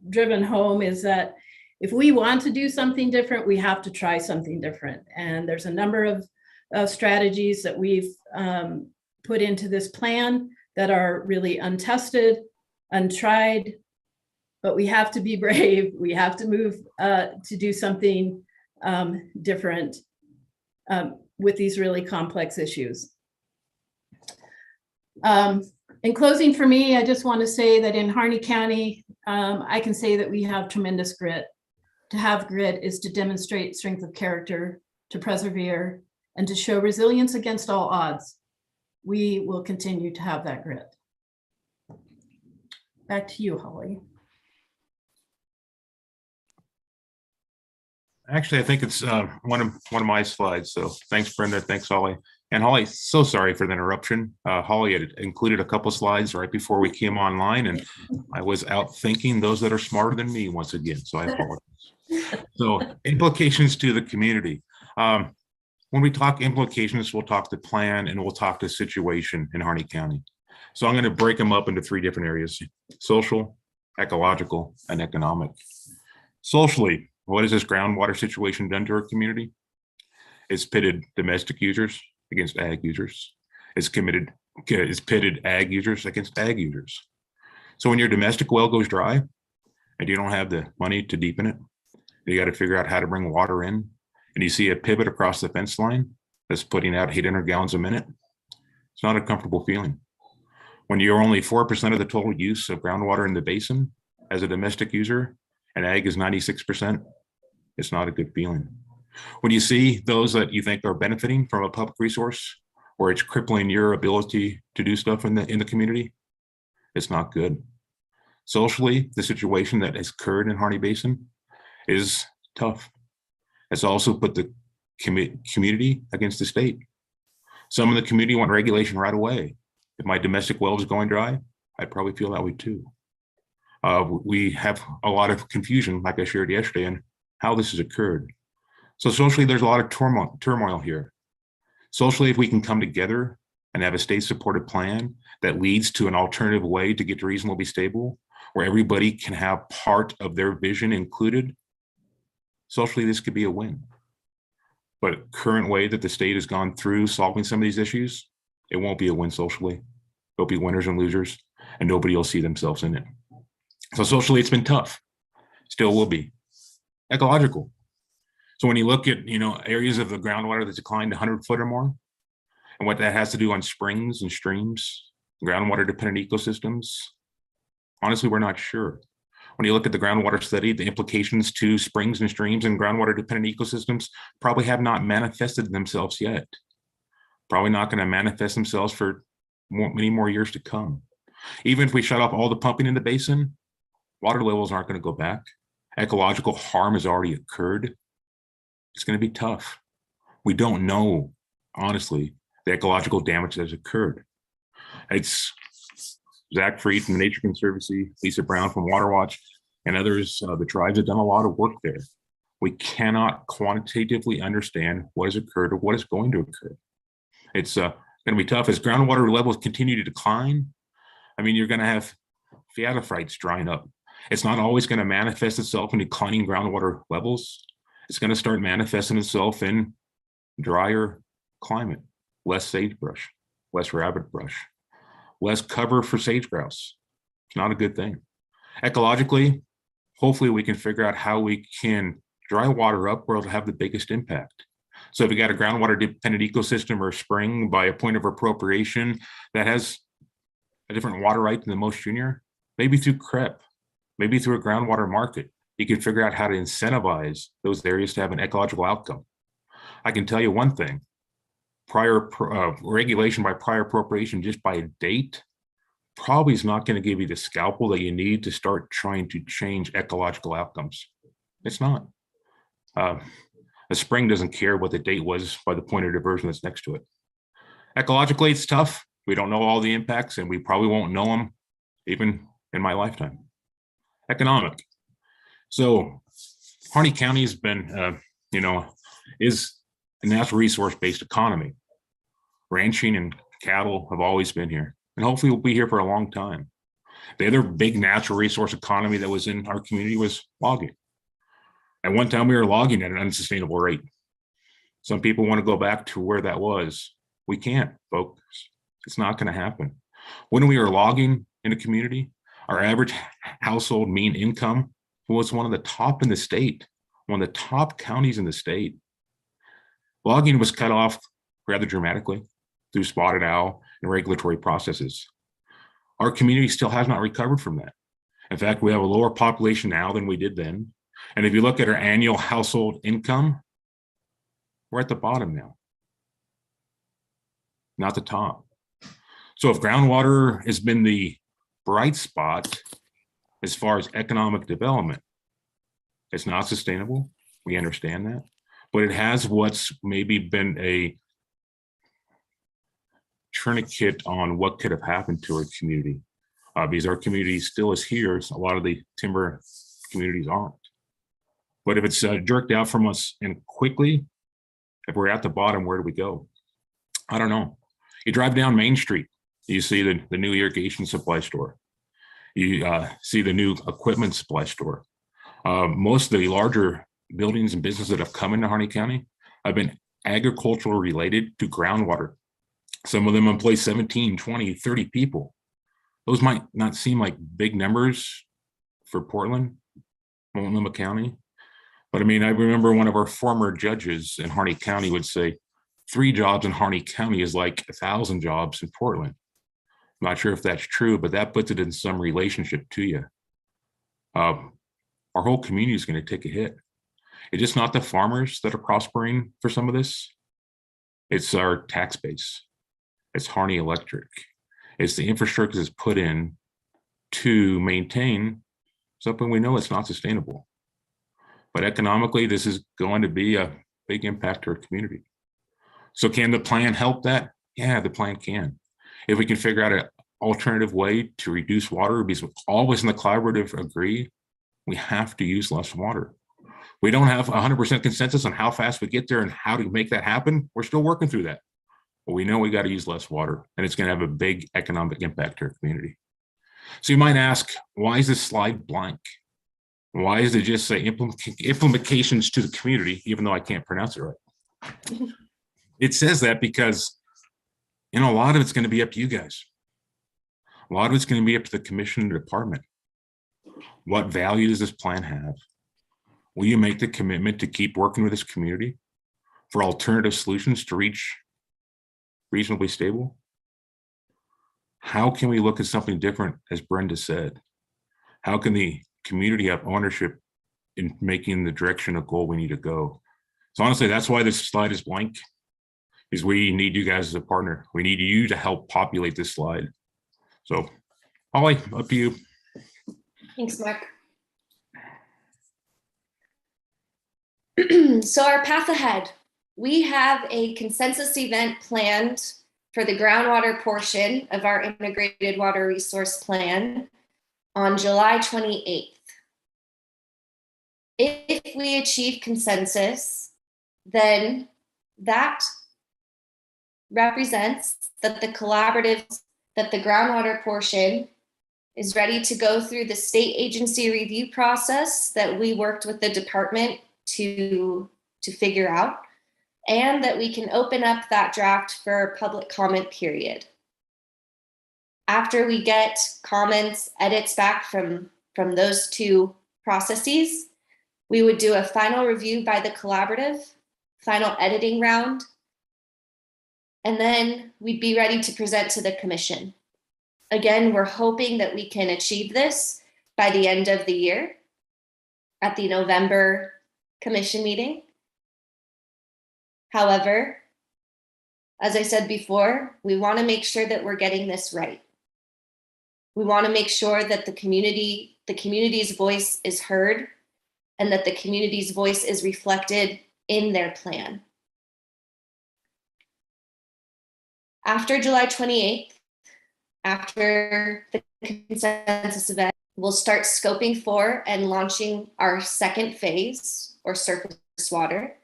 driven home, is that if we want to do something different, we have to try something different. And there's a number of strategies that we've put into this plan that are really untested, untried, but we have to be brave. We have to move to do something different with these really complex issues. In closing for me, I just want to say that in Harney County, I can say that we have tremendous grit. To have grit is to demonstrate strength of character, to persevere, and to show resilience against all odds. We will continue to have that grit. Back to you, Holly. Actually, I think it's one of my slides. So thanks, Brenda. Thanks, Holly. And Holly, so sorry for the interruption. Holly had included a couple slides right before we came online, and I was out thinking those that are smarter than me once again. So I apologize. So implications to the community. When we talk implications, we'll talk the plan and we'll talk the situation in Harney County. So I'm going to break them up into 3 different areas: social, ecological, and economic. Socially, what has this groundwater situation done to our community? It's pitted domestic users against ag users. It's pitted ag users against ag users. So when your domestic well goes dry and you don't have the money to deepen it, you got to figure out how to bring water in, and you see a pivot across the fence line that's putting out 800 gallons a minute. It's not a comfortable feeling. When you're only 4% of the total use of groundwater in the basin as a domestic user, and ag is 96%, it's not a good feeling. When you see those that you think are benefiting from a public resource, or it's crippling your ability to do stuff in the community, it's not good. Socially, the situation that has occurred in Harney Basin is tough. It's also put the community against the state. Some of the community want regulation right away. If my domestic well is going dry, I'd probably feel that way too. We have a lot of confusion, like I shared yesterday, on how this has occurred. So socially, there's a lot of turmoil here. Socially, if we can come together and have a state-supported plan that leads to an alternative way to get reasonably stable, where everybody can have part of their vision included, socially, this could be a win. But current way that the state has gone through solving some of these issues, it won't be a win socially. There'll be winners and losers, and nobody will see themselves in it. So socially, it's been tough. Still will be. Ecological. So when you look at, areas of the groundwater that's declined 100 foot or more, and what that has to do on springs and streams, groundwater dependent ecosystems, honestly, we're not sure. When you look at the groundwater study, the implications to springs and streams and groundwater dependent ecosystems probably have not manifested themselves yet. Probably not going to manifest themselves for many more years to come. Even if we shut off all the pumping in the basin, water levels aren't going to go back. Ecological harm has already occurred. It's going to be tough. We don't know, honestly, the ecological damage that has occurred. It's Zach Freed from the Nature Conservancy, Lisa Brown from Water Watch, and others, the tribes have done a lot of work there. We cannot quantitatively understand what has occurred or what is going to occur. It's going to be tough as groundwater levels continue to decline. I mean, you're going to have phytophytes drying up. It's not always going to manifest itself in declining groundwater levels. It's going to start manifesting itself in drier climate, less sagebrush, less rabbit brush, less cover for sage grouse. It's not a good thing. Ecologically, hopefully we can figure out how we can dry water up where it'll have the biggest impact. So if you got a groundwater dependent ecosystem or a spring by a point of appropriation that has a different water right than the most junior, maybe through CREP, maybe through a groundwater market, you can figure out how to incentivize those areas to have an ecological outcome. I can tell you one thing, prior regulation by prior appropriation just by a date probably is not going to give you the scalpel that you need to start trying to change ecological outcomes. It's not. The spring doesn't care what the date was by the point of diversion that's next to it. Ecologically, it's tough. We don't know all the impacts, and we probably won't know them even in my lifetime. Economic. So Harney County has been, is a natural resource-based economy. Ranching and cattle have always been here, and hopefully we'll be here for a long time. The other big natural resource economy that was in our community was logging. At one time, we were logging at an unsustainable rate. Some people want to go back to where that was. We can't, folks. It's not going to happen. When we were logging in a community, our average household mean income was one of the top in the state, one of the top counties in the state. Logging was cut off rather dramatically through spotted owl and regulatory processes. Our community still has not recovered from that. In fact, we have a lower population now than we did then. And if you look at our annual household income, we're at the bottom now, not the top. So if groundwater has been the bright spot as far as economic development, it's not sustainable. We understand that, but it has what's maybe been a tourniquet on what could have happened to our community. Because our community still is here, so a lot of the timber communities aren't. But if it's jerked out from us and quickly, if we're at the bottom, where do we go? I don't know. You drive down Main Street, you see the new irrigation supply store. You see the new equipment supply store. Most of the larger buildings and businesses that have come into Harney County have been agricultural related to groundwater. Some of them employ 17, 20, 30 people. Those might not seem like big numbers for Portland, Multnomah County. But I mean, I remember one of our former judges in Harney County would say 3 jobs in Harney County is like 1,000 jobs in Portland. I'm not sure if that's true, but that puts it in some relationship to you. Our whole community is going to take a hit. It's just not the farmers that are prospering for some of this. It's our tax base. It's Harney Electric. It's the infrastructure that's put in to maintain something we know it's not sustainable. But economically, this is going to be a big impact to our community. So can the plan help that? Yeah, the plan can. If we can figure out an alternative way to reduce water, because always in the collaborative agree, we have to use less water. We don't have 100% consensus on how fast we get there and how to make that happen. We're still working through that. But we know we got to use less water, and it's going to have a big economic impact to our community. So you might ask, why is this slide blank? Why is it just say implementations to the community, even though I can't pronounce it right? It says that because, a lot of it's going to be up to you guys. A lot of it's going to be up to the commission and the department. What value does this plan have? Will you make the commitment to keep working with this community for alternative solutions to reach reasonably stable? How can we look at something different, as Brenda said? How can the community have ownership in making the direction of goal we need to go? So honestly, that's why this slide is blank, is we need you guys as a partner. We need you to help populate this slide. So Holly, up to you. Thanks, Mark. So our path ahead, we have a consensus event planned for the groundwater portion of our integrated water resource plan on July 28th. If we achieve consensus, then that represents that the groundwater portion is ready to go through the state agency review process that we worked with the department to figure out, and that we can open up that draft for a public comment period. After we get comments, edits back from from those two processes. We would do a final review by the collaborative, final editing round, and then we'd be ready to present to the commission. Again, we're hoping that we can achieve this by the end of the year at the November commission meeting. However, as I said before, we want to make sure that we're getting this right. We want to make sure that the community's voice is heard and that the community's voice is reflected in their plan. After July 28th, after the consensus event, we'll start scoping for and launching our second phase, or surface water.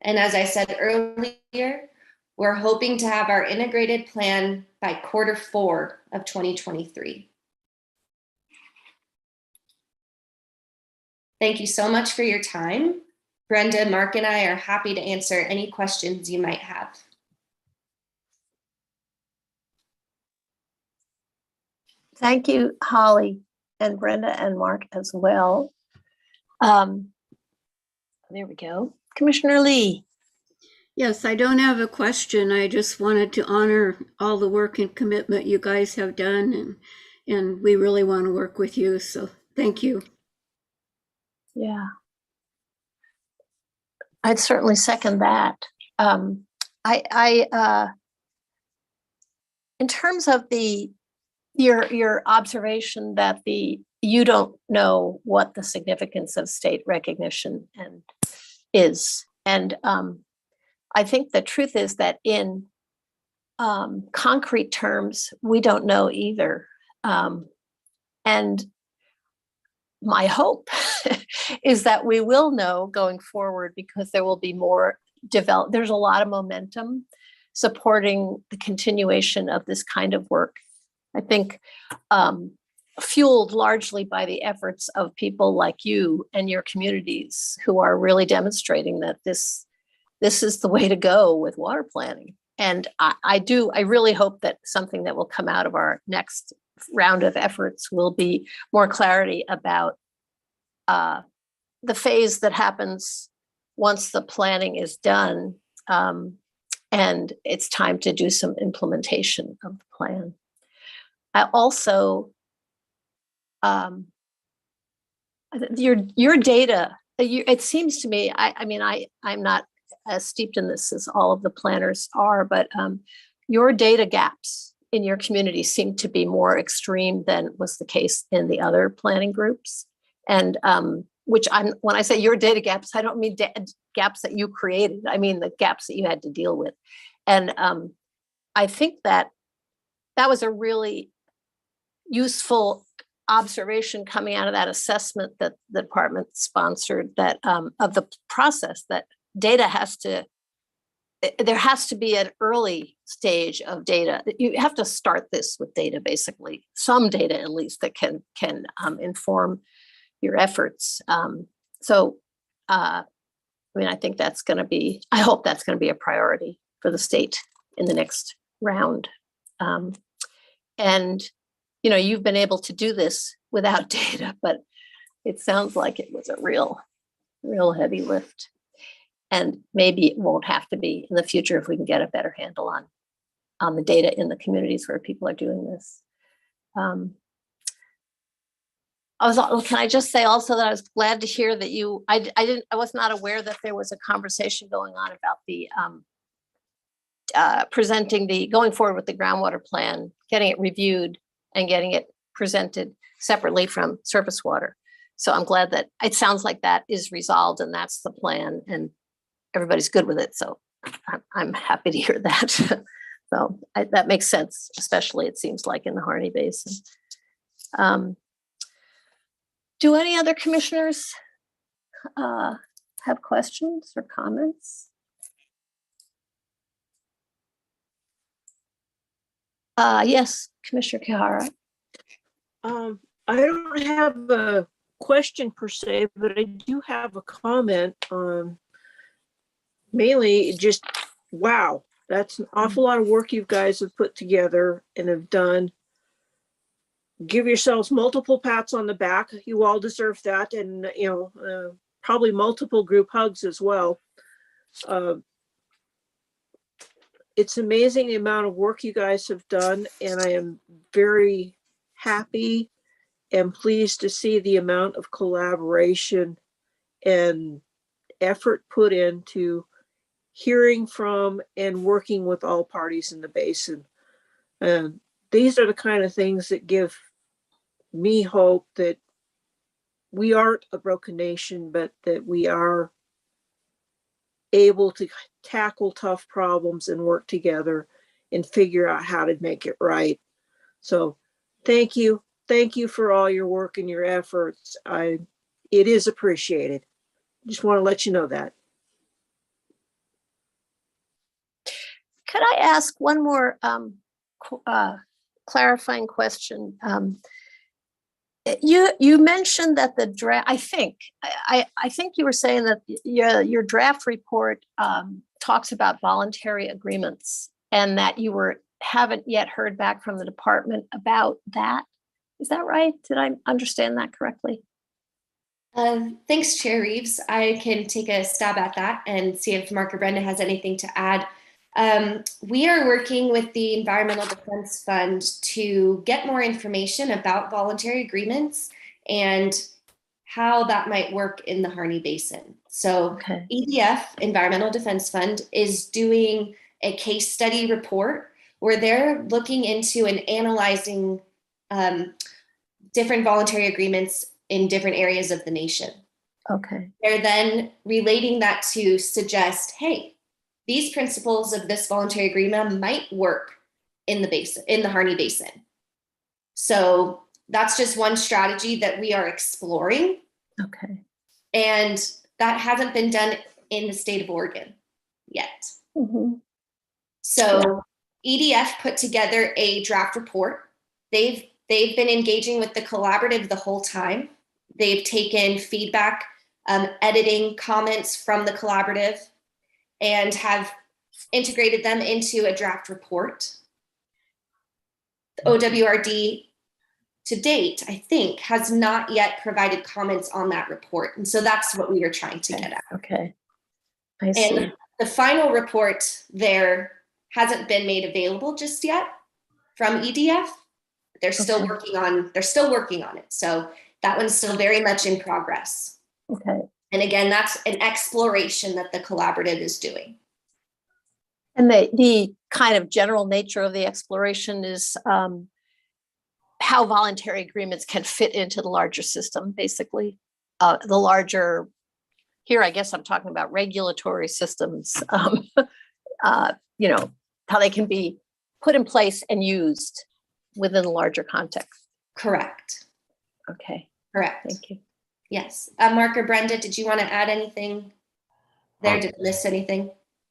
And as I said earlier, we're hoping to have our integrated plan by Q4 of 2023. Thank you so much for your time. Brenda, Mark, and I are happy to answer any questions you might have. Thank you, Holly and Brenda and Mark as well. There we go. Commissioner Lee. Yes, I don't have a question. I just wanted to honor all the work and commitment you guys have done, and we really want to work with you. So thank you. Yeah. I'd certainly second that. In terms of your observation that you don't know what the significance of state recognition is, and I think the truth is that in concrete terms, we don't know either. And my hope is that we will know going forward, because there will be more there's a lot of momentum supporting the continuation of this kind of work. I think fueled largely by the efforts of people like you and your communities who are really demonstrating that this is the way to go with water planning. And I really hope that something that will come out of our next round of efforts will be more clarity about the phase that happens once the planning is done, and it's time to do some implementation of the plan. I also, your data, it seems to me, I'm not as steeped in this as all of the planners are, but your data gaps in your community seem to be more extreme than was the case in the other planning groups. And when I say your data gaps, I don't mean gaps that you created. I mean the gaps that you had to deal with. And I think that was a really useful observation coming out of that assessment that the department sponsored, that of the process, that data there has to be an early stage of data. You have to start this with data, basically, some data at least that can inform your efforts. I think I hope that's going to be a priority for the state in the next round. And you've been able to do this without data, but it sounds like it was a real heavy lift. And maybe it won't have to be in the future if we can get a better handle on the data in the communities where people are doing this. Can I just say also that I was glad to hear that I was not aware that there was a conversation going on about the going forward with the groundwater plan, getting it reviewed and getting it presented separately from surface water. So I'm glad that it sounds like that is resolved and that's the plan and everybody's good with it. So I'm happy to hear that. So that makes sense, especially it seems like in the Harney Basin. Do any other commissioners have questions or comments? Yes, Commissioner Kihara. I don't have a question per se, but I do have a comment on mainly just, wow, that's an awful lot of work you guys have put together and have done give yourselves multiple pats on the back. You all deserve that. And, probably multiple group hugs as well. It's amazing the amount of work you guys have done. And I am very happy and pleased to see the amount of collaboration and effort put into hearing from and working with all parties in the basin. And these are the kind of things that give me hope that we aren't a broken nation, but that we are able to tackle tough problems and work together and figure out how to make it right. So thank you. Thank you for all your work and your efforts. It is appreciated. Just want to let you know that. Could I ask one more clarifying question? You mentioned that the draft, I think you were saying that your draft report talks about voluntary agreements and that you haven't yet heard back from the department about that. Is that right? Did I understand that correctly? Thanks, Chair Reeves. I can take a stab at that and see if Mark or Brenda has anything to add. We are working with the Environmental Defense Fund to get more information about voluntary agreements and how that might work in the Harney Basin. So EDF, Environmental Defense Fund, is doing a case study report where they're looking into and analyzing different voluntary agreements in different areas of the nation. Okay. They're then relating that to suggest, hey, these principles of this voluntary agreement might work in the basin, in the Harney Basin. So that's just one strategy that we are exploring. Okay. And that hasn't been done in the state of Oregon yet. Mm-hmm. So EDF put together a draft report. They've been engaging with the collaborative the whole time. They've taken feedback, editing comments from the collaborative, and have integrated them into a draft report. The OWRD to date, I think, has not yet provided comments on that report. And so that's what we are trying to get at. Okay. I see. And the final report there hasn't been made available just yet from EDF. They're still working on it. So that one's still very much in progress. Okay. And again, that's an exploration that the collaborative is doing. And the kind of general nature of the exploration is how voluntary agreements can fit into the larger system, basically. The larger, here I guess I'm talking about regulatory systems, how they can be put in place and used within the larger context. Correct. Okay. Correct. Thank you. Yes. Mark or Brenda, did you want to add anything there? Did I miss anything?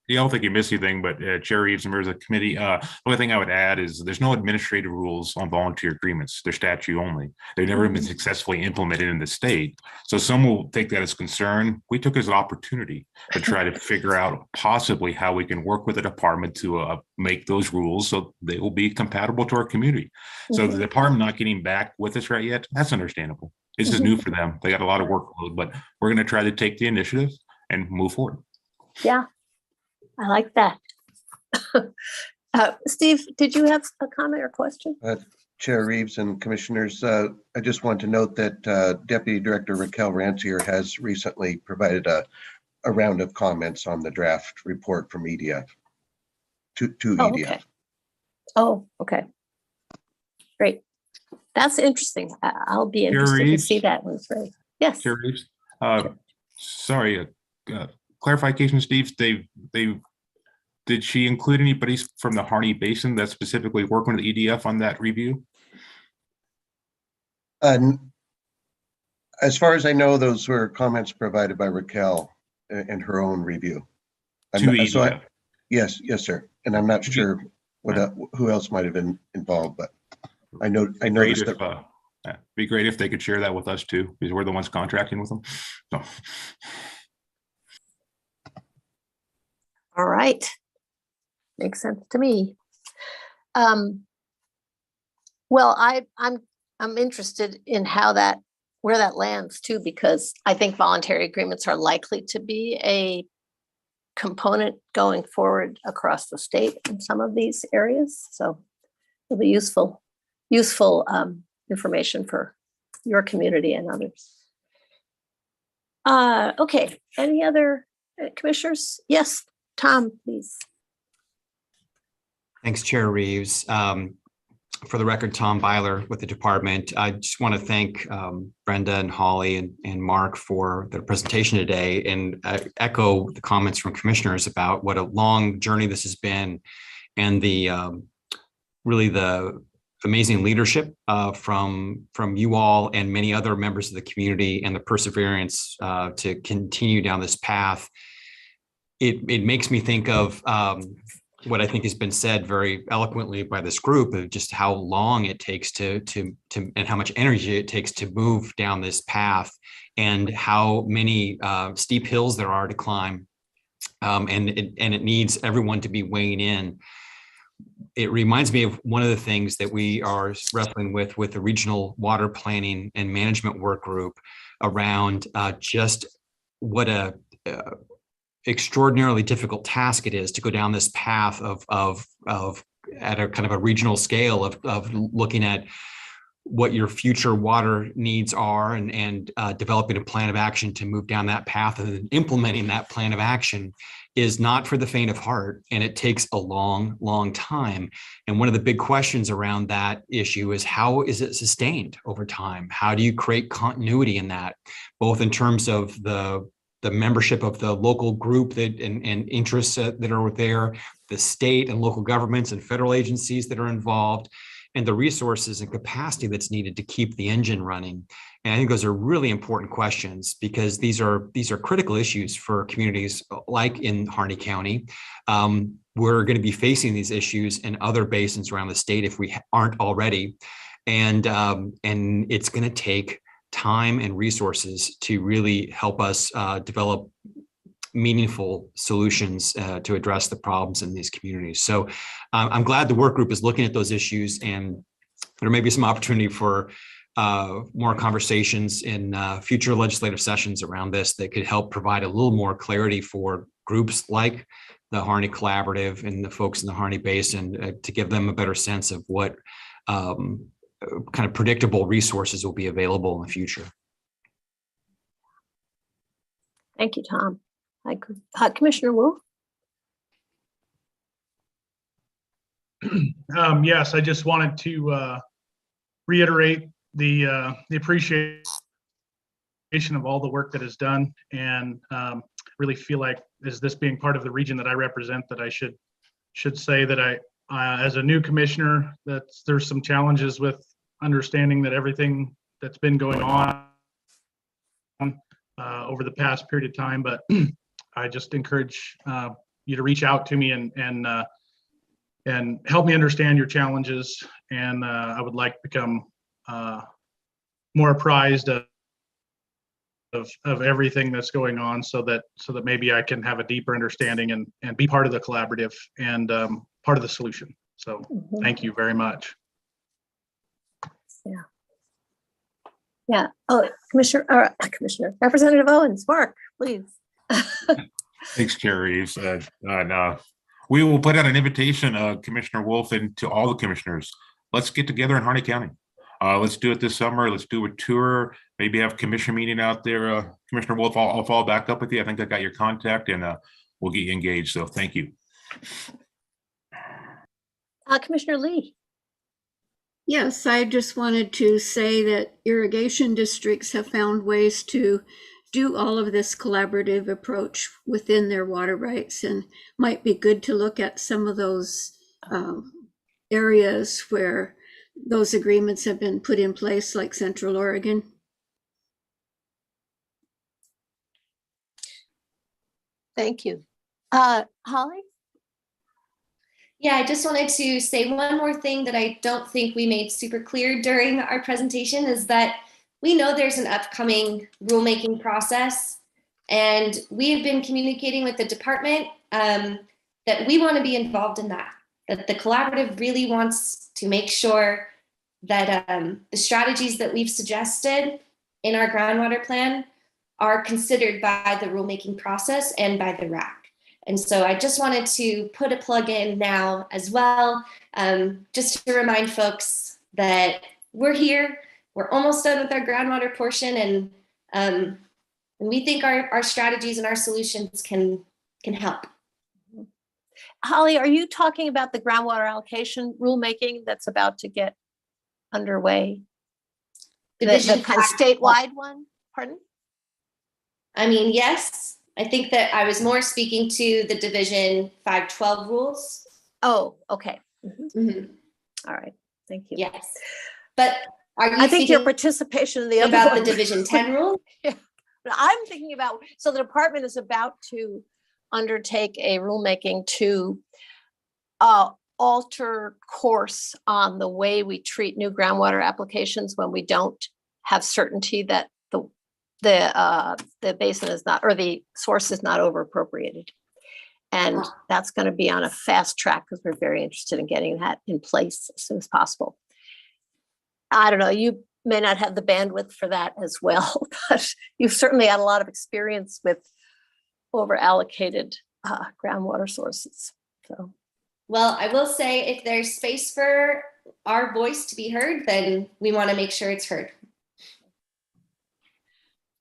Yeah, I don't think you missed anything, but Chair Reeves and members of the committee, the only thing I would add is there's no administrative rules on volunteer agreements. They're statute only. They've never been successfully implemented in the state. So some will take that as concern. We took it as an opportunity to try to figure out possibly how we can work with the department to make those rules so they will be compatible to our community. So the department not getting back with us right yet, that's understandable. This is new for them. They got a lot of workload, but we're going to try to take the initiative and move forward. Yeah. I like that. Steve, did you have a comment or question? Chair Reeves and commissioners, I just want to note that Deputy Director Raquel Rancier has recently provided a round of comments on the draft report from EDF to EDF. Okay. Oh, okay. Great. That's interesting. I'll be interested to see that one. Right. Yes. Chair Reeves, sorry, clarification, Steve. Did she include anybody from the Harney Basin that's specifically working with EDF on that review? As far as I know, those were comments provided by Raquel in her own review. Yes, sir. And I'm not sure who else might have been involved, but I noticed that. It'd be great if they could share that with us too, because we're the ones contracting with them. So. All right. Makes sense to me. Well, I'm I'm interested in where that lands too, because I think voluntary agreements are likely to be a component going forward across the state in some of these areas. So it'll be useful information for your community and others. Okay, any other commissioners? Yes, Tom, please. Thanks, Chair Reeves. For the record, Tom Byler with the department. I just want to thank Brenda and Holly and Mark for their presentation today, and echo the comments from commissioners about what a long journey this has been, and the really the amazing leadership from you all and many other members of the community, and the perseverance to continue down this path. It makes me think of what I think has been said very eloquently by this group of just how long it takes to and how much energy it takes to move down this path, and how many steep hills there are to climb, and it needs everyone to be weighing in. It reminds me of one of the things that we are wrestling with the regional water planning and management work group around just what a extraordinarily difficult task it is to go down this path of at a kind of a regional scale of looking at what your future water needs are, and developing a plan of action to move down that path, and then implementing that plan of action is not for the faint of heart, and it takes a long time. And one of the big questions around that issue is, how is it sustained over time? How do you create continuity in that, both in terms of the membership of the local group and interests that are there, the state and local governments and federal agencies that are involved, and the resources and capacity that's needed to keep the engine running. And I think those are really important questions, because these are critical issues for communities like in Harney County. We're going to be facing these issues in other basins around the state if we aren't already. And it's going to take time and resources to really help us develop meaningful solutions to address the problems in these communities. So I'm glad the work group is looking at those issues, and there may be some opportunity for more conversations in future legislative sessions around this that could help provide a little more clarity for groups like the Harney Collaborative and the folks in the Harney Basin, to give them a better sense of what kind of predictable resources will be available in the future. Thank you, Tom. Commissioner Wolf? Yes, I just wanted to reiterate the appreciation of all the work that is done, and really feel like, as this being part of the region that I represent, that I should say that I, as a new commissioner, that there's some challenges with understanding that everything that's been going on over the past period of time, but I just encourage you to reach out to me and help me understand your challenges, and I would like to become more apprised of everything that's going on, so that maybe I can have a deeper understanding and be part of the collaborative and part of the solution. So thank you very much. Yeah. Oh, Commissioner, Representative Owens, Mark, please. Thanks, Chair Reeves. We will put out an invitation, Commissioner Wolf, and to all the commissioners. Let's get together in Harney County. Let's do it this summer. Let's do a tour. Maybe have a commission meeting out there. Commissioner Wolf, I'll follow back up with you. I think I got your contact, and we'll get you engaged. So thank you. Commissioner Lee. Yes, I just wanted to say that irrigation districts have found ways to do all of this collaborative approach within their water rights, and might be good to look at some of those areas where those agreements have been put in place, like Central Oregon. Thank you. Holly? Yeah, I just wanted to say one more thing that I don't think we made super clear during our presentation, is that we know there's an upcoming rulemaking process, and we have been communicating with the department that we want to be involved in that the collaborative really wants to make sure that the strategies that we've suggested in our groundwater plan are considered by the rulemaking process and by the RAC. And so I just wanted to put a plug in now as well, just to remind folks that we're here, we're almost done with our groundwater portion, and we think our strategies and our solutions can help. Holly, are you talking about the groundwater allocation rulemaking that's about to get underway? The kind of statewide one? Pardon? I mean, yes, I think that I was more speaking to the Division 512 rules. Oh, okay. Mhm. All right. Thank you. Yes, but are you I think your speaking participation in the other about the one- Division 10 rule? Yeah. I'm thinking about, so the department is about to undertake a rulemaking to alter course on the way we treat new groundwater applications when we don't have certainty that the basin is not, or the source is not over appropriated. And that's going to be on a fast track because we're very interested in getting that in place as soon as possible. I don't know, you may not have the bandwidth for that as well, but you've certainly had a lot of experience with over allocated groundwater sources. So, Well, I will say if there's space for our voice to be heard, then we want to make sure it's heard.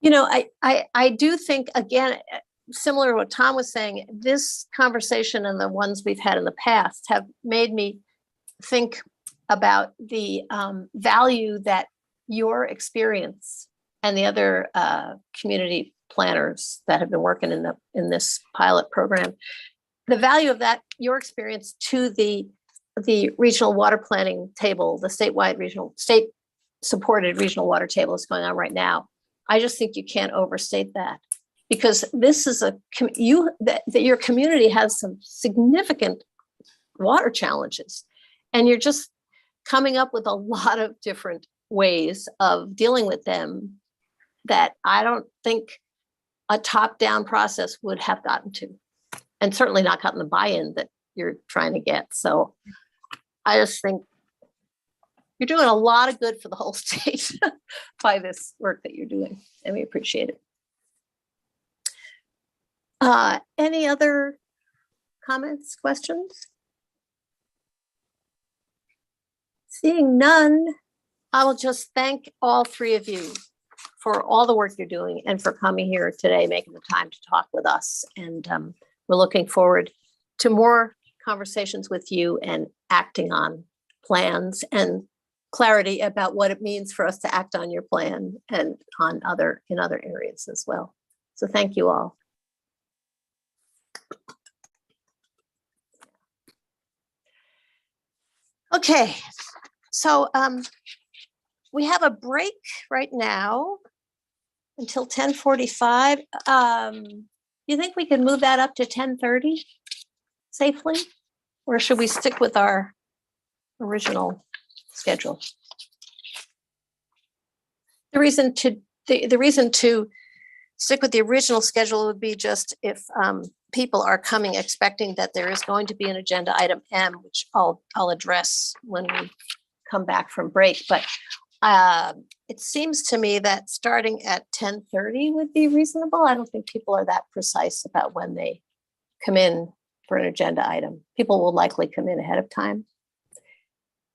you know, I do think, again, similar to what Tom was saying, this conversation and the ones we've had in the past have made me think about the value that your experience and the other community planners that have been working in this pilot program, the value of that, your experience to the regional water planning table, the statewide state supported regional water table is going on right now. I just think you can't overstate that, because this is that your community has some significant water challenges, and you're just coming up with a lot of different ways of dealing with them that I don't think a top-down process would have gotten to, and certainly not gotten the buy-in that you're trying to get. So I just think you're doing a lot of good for the whole state by this work that you're doing, and we appreciate it. Any other comments, questions? Seeing none, I will just thank all three of you for all the work you're doing and for coming here today, making the time to talk with us. And we're looking forward to more conversations with you and acting on plans and clarity about what it means for us to act on your plan and in other areas as well. So thank you all. Okay, so we have a break right now until 10:45. You think we can move that up to 10:30 safely? Or should we stick with our original schedule? The reason to stick with the original schedule would be just if people are coming expecting that there is going to be an agenda item M, which I'll address when we come back from break. But it seems to me that starting at 10:30 would be reasonable. I don't think people are that precise about when they come in for an agenda item. People will likely come in ahead of time.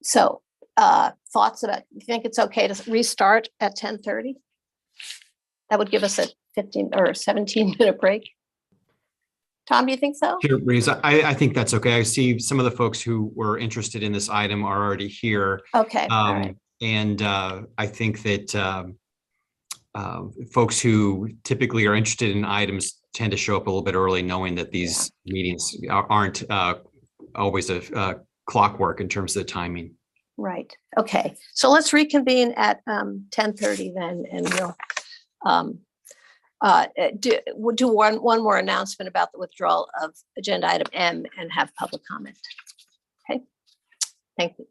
So thoughts about, you think it's okay to restart at 10:30? That would give us a 15 or 17-minute break. Tom, do you think so? Sure, Reeves. I think that's okay. I see some of the folks who were interested in this item are already here. Okay. All right. And I think that folks who typically are interested in items tend to show up a little bit early, knowing that these meetings aren't always a clockwork in terms of the timing. Right. Okay. So let's reconvene at 10:30 then, and we'll do one more announcement about the withdrawal of agenda item M and have public comment. Okay. Thank you.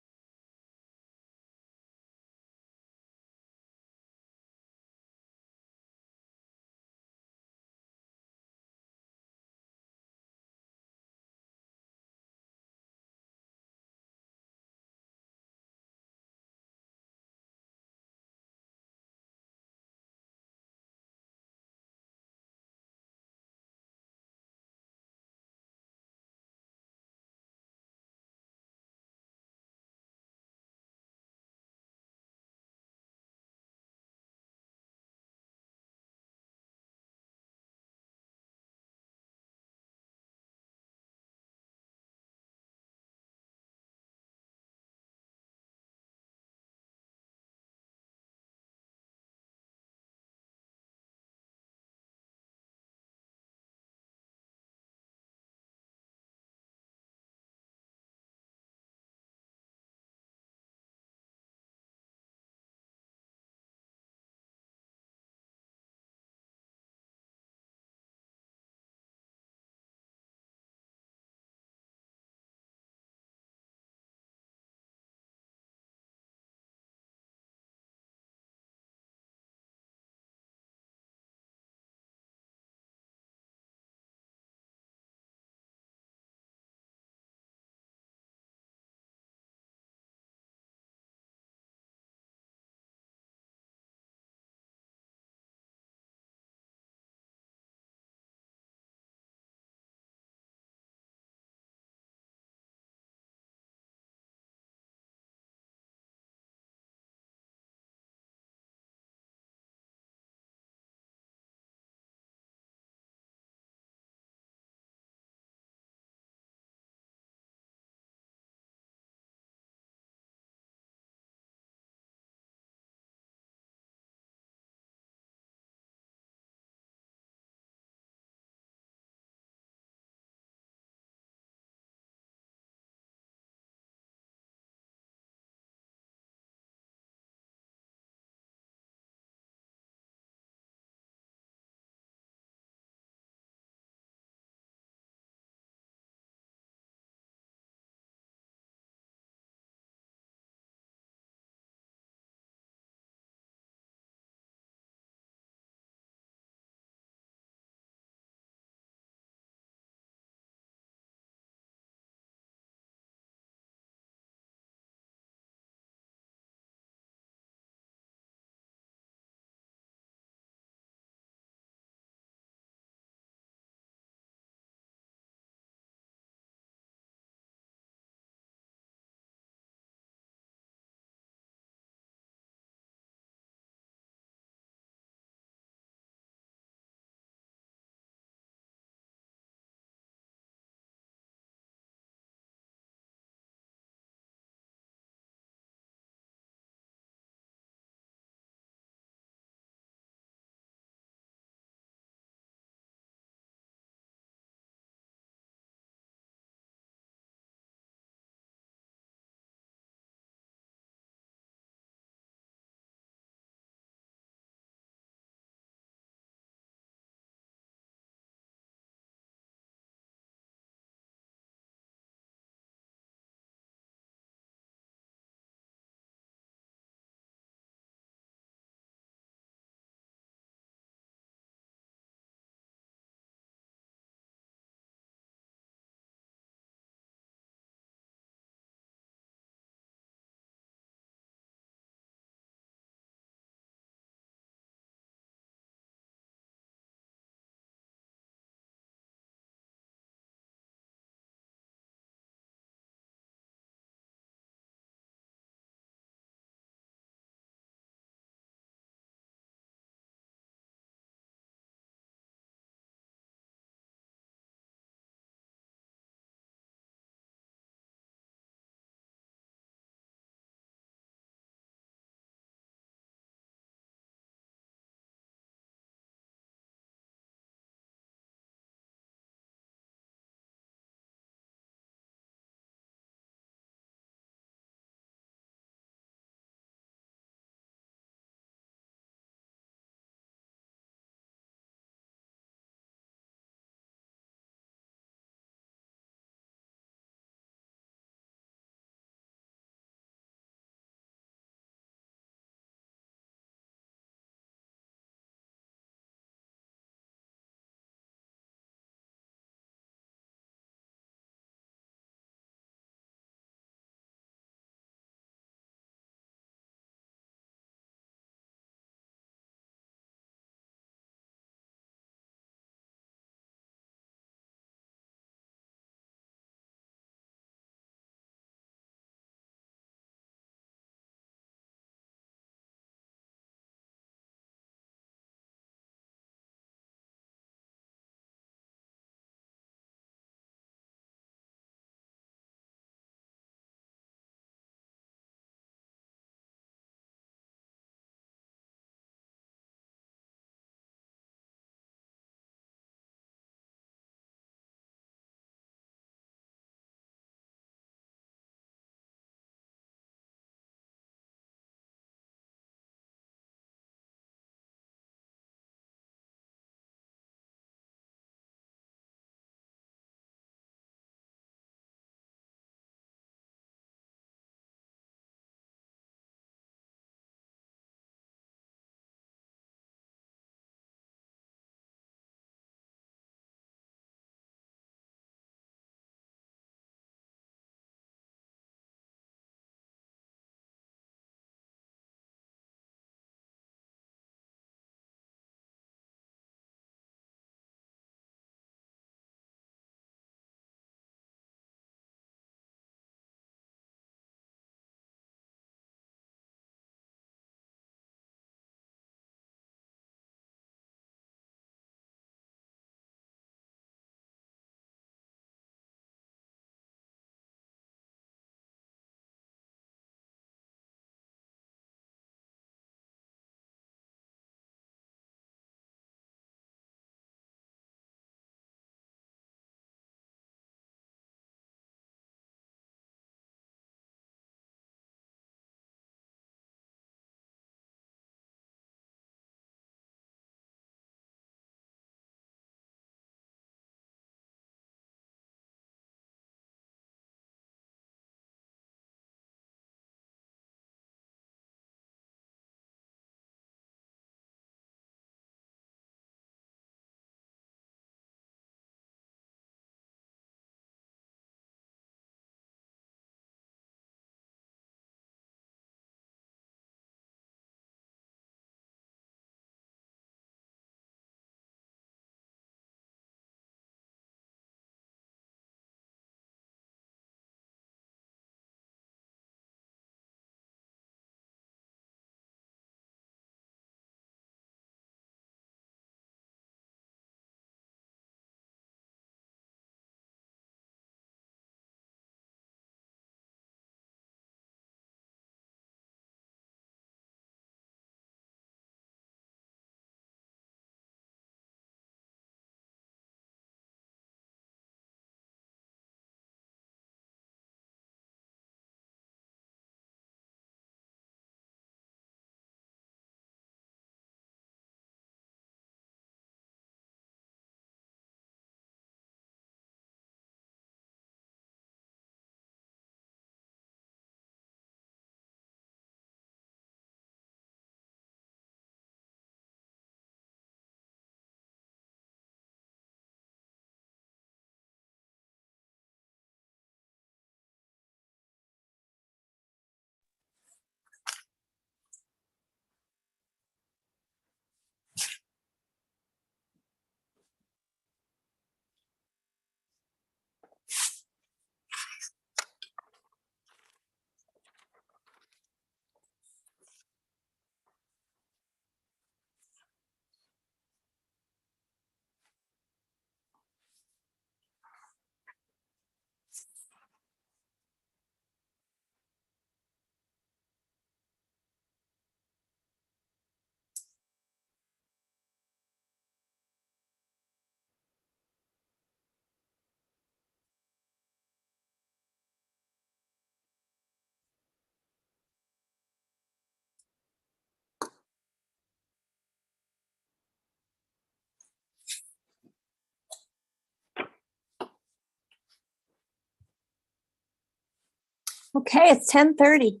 Okay, it's 10:30.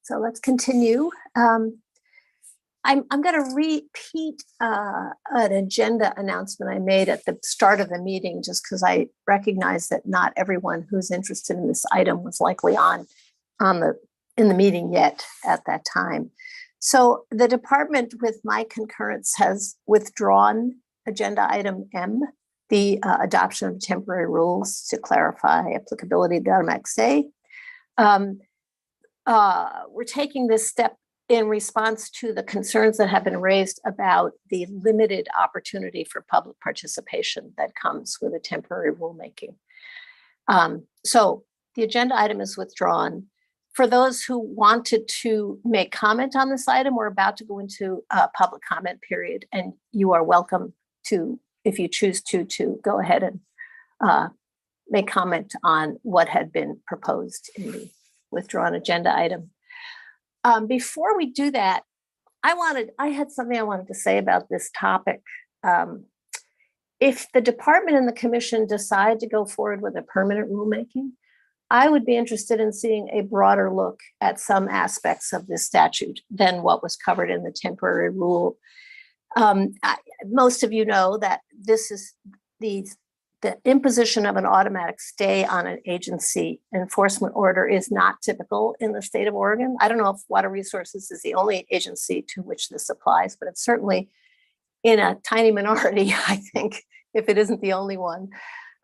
So let's continue. I'm going to repeat an agenda announcement I made at the start of the meeting, just because I recognize that not everyone who's interested in this item was likely in the meeting yet at that time. So the department, with my concurrence, has withdrawn agenda item M, the adoption of temporary rules to clarify applicability of the automatic stay. We're taking this step in response to the concerns that have been raised about the limited opportunity for public participation that comes with a temporary rulemaking. So the agenda item is withdrawn. For those who wanted to make comment on this item, we're about to go into a public comment period, and you are welcome to, if you choose to go ahead and make comment on what had been proposed in the withdrawn agenda item. Before we do that, I had something I wanted to say about this topic. If the department and the commission decide to go forward with a permanent rulemaking, I would be interested in seeing a broader look at some aspects of this statute than what was covered in the temporary rule. Most of you know that this is the imposition of an automatic stay on an agency enforcement order is not typical in the state of Oregon. I don't know if Water Resources is the only agency to which this applies, but it's certainly in a tiny minority, I think, if it isn't the only one.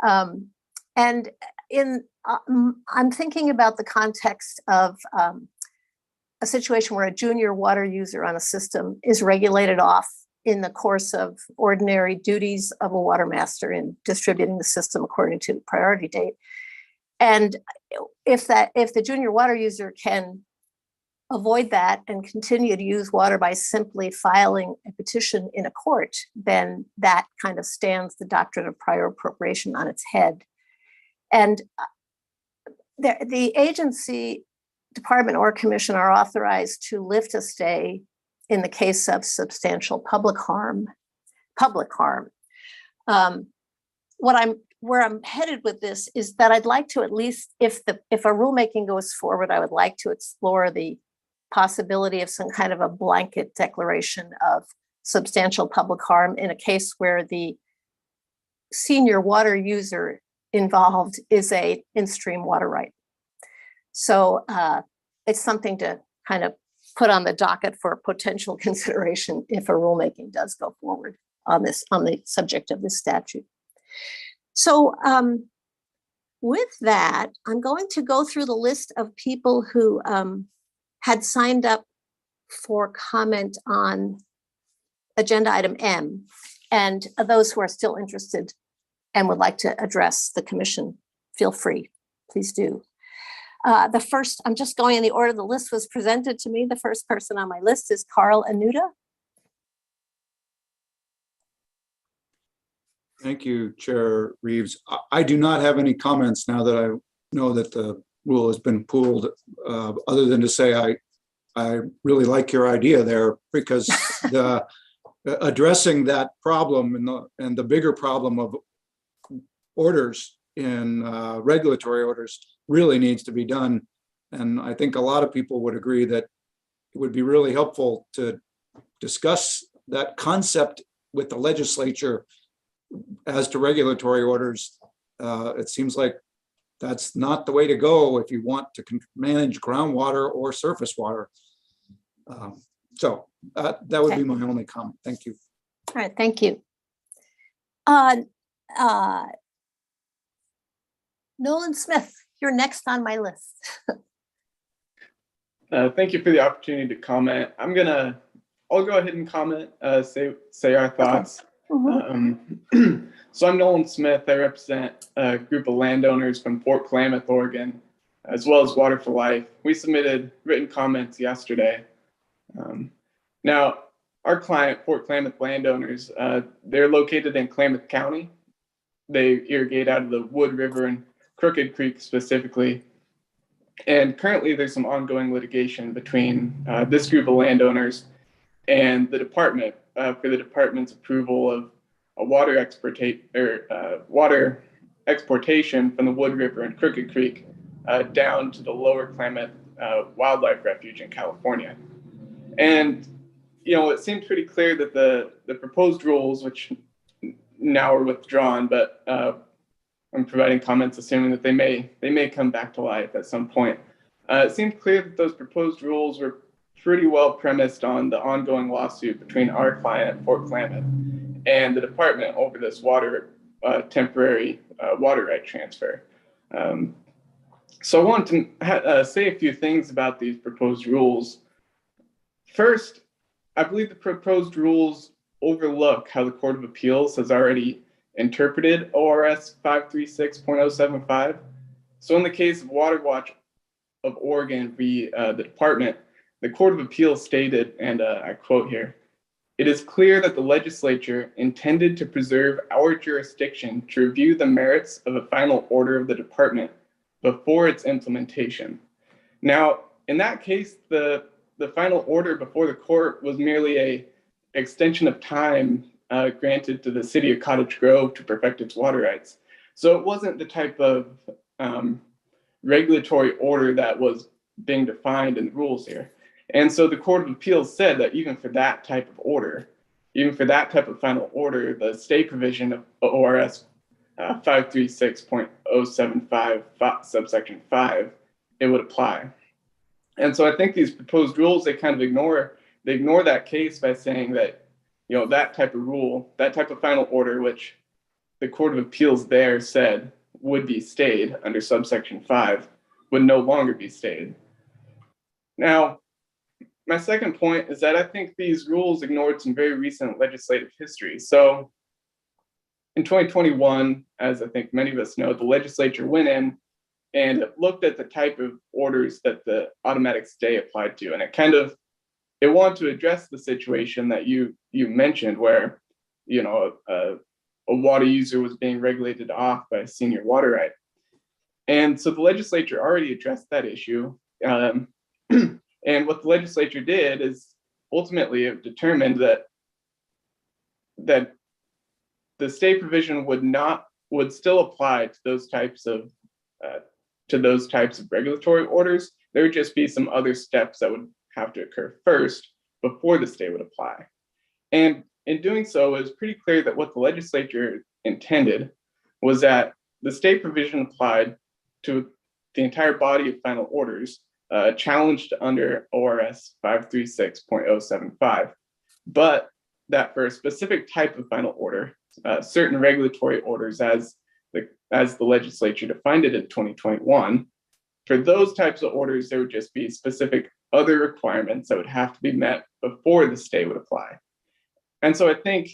And I'm thinking about the context of a situation where a junior water user on a system is regulated off in the course of ordinary duties of a water master in distributing the system according to priority date. And if the junior water user can avoid that and continue to use water by simply filing a petition in a court, then that kind of stands the doctrine of prior appropriation on its head. And the agency, department, or commission are authorized to lift a stay in the case of substantial public harm. Where I'm headed with this is that I'd like to, at least if a rulemaking goes forward, I would like to explore the possibility of some kind of a blanket declaration of substantial public harm in a case where the senior water user involved is a in-stream water right. So it's something to kind of put on the docket for potential consideration if a rulemaking does go forward on the subject of this statute. So with that, I'm going to go through the list of people who had signed up for comment on agenda item M, and those who are still interested and would like to address the commission, feel free, please do. The first, I'm just going in the order the list was presented to me. The first person on my list is Carl Anuta. Thank you, Chair Reeves. I do not have any comments now that I know that the rule has been pulled, other than to say I really like your idea there, because addressing that problem and the bigger problem of orders in regulatory orders really needs to be done. And I think a lot of people would agree that it would be really helpful to discuss that concept with the legislature as to regulatory orders. It seems like that's not the way to go if you want to manage groundwater or surface water. So that would be my only comment. Thank you. All right, thank you. Nolan Smith, you're next on my list. Thank you for the opportunity to comment. I'll go ahead and comment, say our thoughts. Okay. So I'm Nolan Smith. I represent a group of landowners from Fort Klamath, Oregon, as well as Water for Life. We submitted written comments yesterday. Now, our client, Fort Klamath landowners, they're located in Klamath County. They irrigate out of the Wood River and Crooked Creek specifically. And currently there's some ongoing litigation between this group of landowners and the department for the department's approval of a water exportation from the Wood River and Crooked Creek down to the Lower Klamath Wildlife Refuge in California. And, it seemed pretty clear that the proposed rules, which now are withdrawn, but I'm providing comments assuming that they may come back to life at some point. It seemed clear that those proposed rules were pretty well premised on the ongoing lawsuit between our client, Fort Klamath, and the department over this temporary water right transfer. So I want to say a few things about these proposed rules. First, I believe the proposed rules overlook how the Court of Appeals has already interpreted ORS 536.075. So in the case of Water Watch of Oregon v. the department, the Court of Appeals stated, and I quote here, "It is clear that the legislature intended to preserve our jurisdiction to review the merits of a final order of the department before its implementation." Now, in that case, the final order before the court was merely an extension of time granted to the city of Cottage Grove to perfect its water rights. So it wasn't the type of regulatory order that was being defined in the rules here. And so the Court of Appeals said that even for that type of order, even for that type of final order, the stay provision of ORS 536.075 subsection 5, it would apply. And so I think these proposed rules, they kind of ignore that case by saying that, that type of rule, that type of final order, which the Court of Appeals there said would be stayed under subsection 5, would no longer be stayed. Now, my second point is that I think these rules ignored some very recent legislative history. So in 2021, as I think many of us know, the legislature went in and it looked at the type of orders that the automatic stay applied to. And it wanted to address the situation that you mentioned where, a water user was being regulated off by a senior water right. And so the legislature already addressed that issue. And what the legislature did is ultimately it determined that the stay provision would still apply to those types of regulatory orders. There would just be some other steps that would have to occur first before the stay would apply. And in doing so, it was pretty clear that what the legislature intended was that the stay provision applied to the entire body of final orders challenged under ORS 536.075, but that for a specific type of final order, certain regulatory orders as the legislature defined it in 2021, for those types of orders, there would just be specific other requirements that would have to be met before the stay would apply. And so I think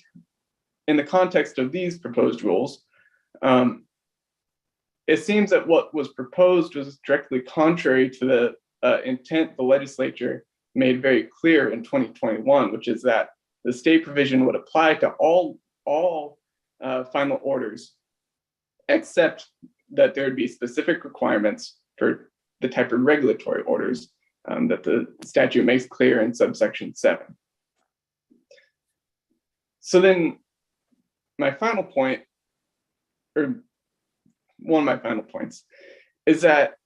in the context of these proposed rules, it seems that what was proposed was directly contrary to the intent the legislature made very clear in 2021, which is that the stay provision would apply to all final orders, except that there would be specific requirements for the type of regulatory orders that the statute makes clear in subsection 7. So then my final point, or one of my final points, is that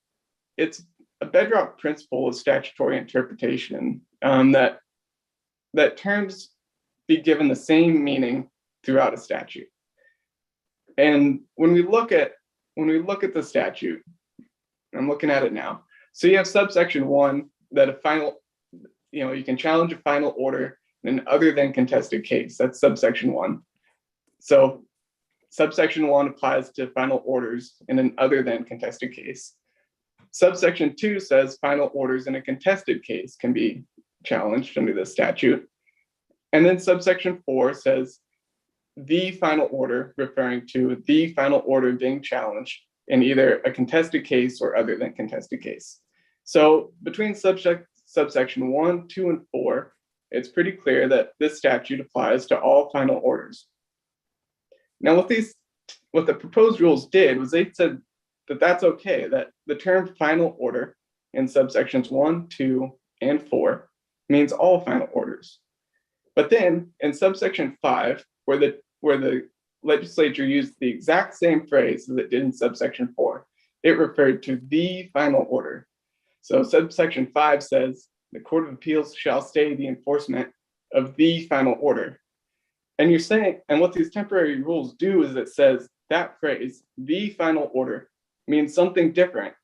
it's a bedrock principle of statutory interpretation that terms be given the same meaning throughout a statute. And when we look at the statute, I'm looking at it now. So you have subsection 1 that you can challenge a final order in an other than contested case. That's subsection 1. So subsection 1 applies to final orders in an other than contested case. Subsection 2 says final orders in a contested case can be challenged under the statute. And then subsection 4 says the final order, referring to the final order being challenged in either a contested case or other than contested case. So between subsection 1, 2, and 4, it's pretty clear that this statute applies to all final orders. Now, what the proposed rules did was they said that that's okay, that the term final order in subsections 1, 2, and 4 means all final orders. But then in subsection 5, where the legislature used the exact same phrase as it did in subsection 4, it referred to the final order. So subsection 5 says the Court of Appeals shall stay the enforcement of the final order. And you're saying, and what these temporary rules do is it says that phrase, the final order, means something different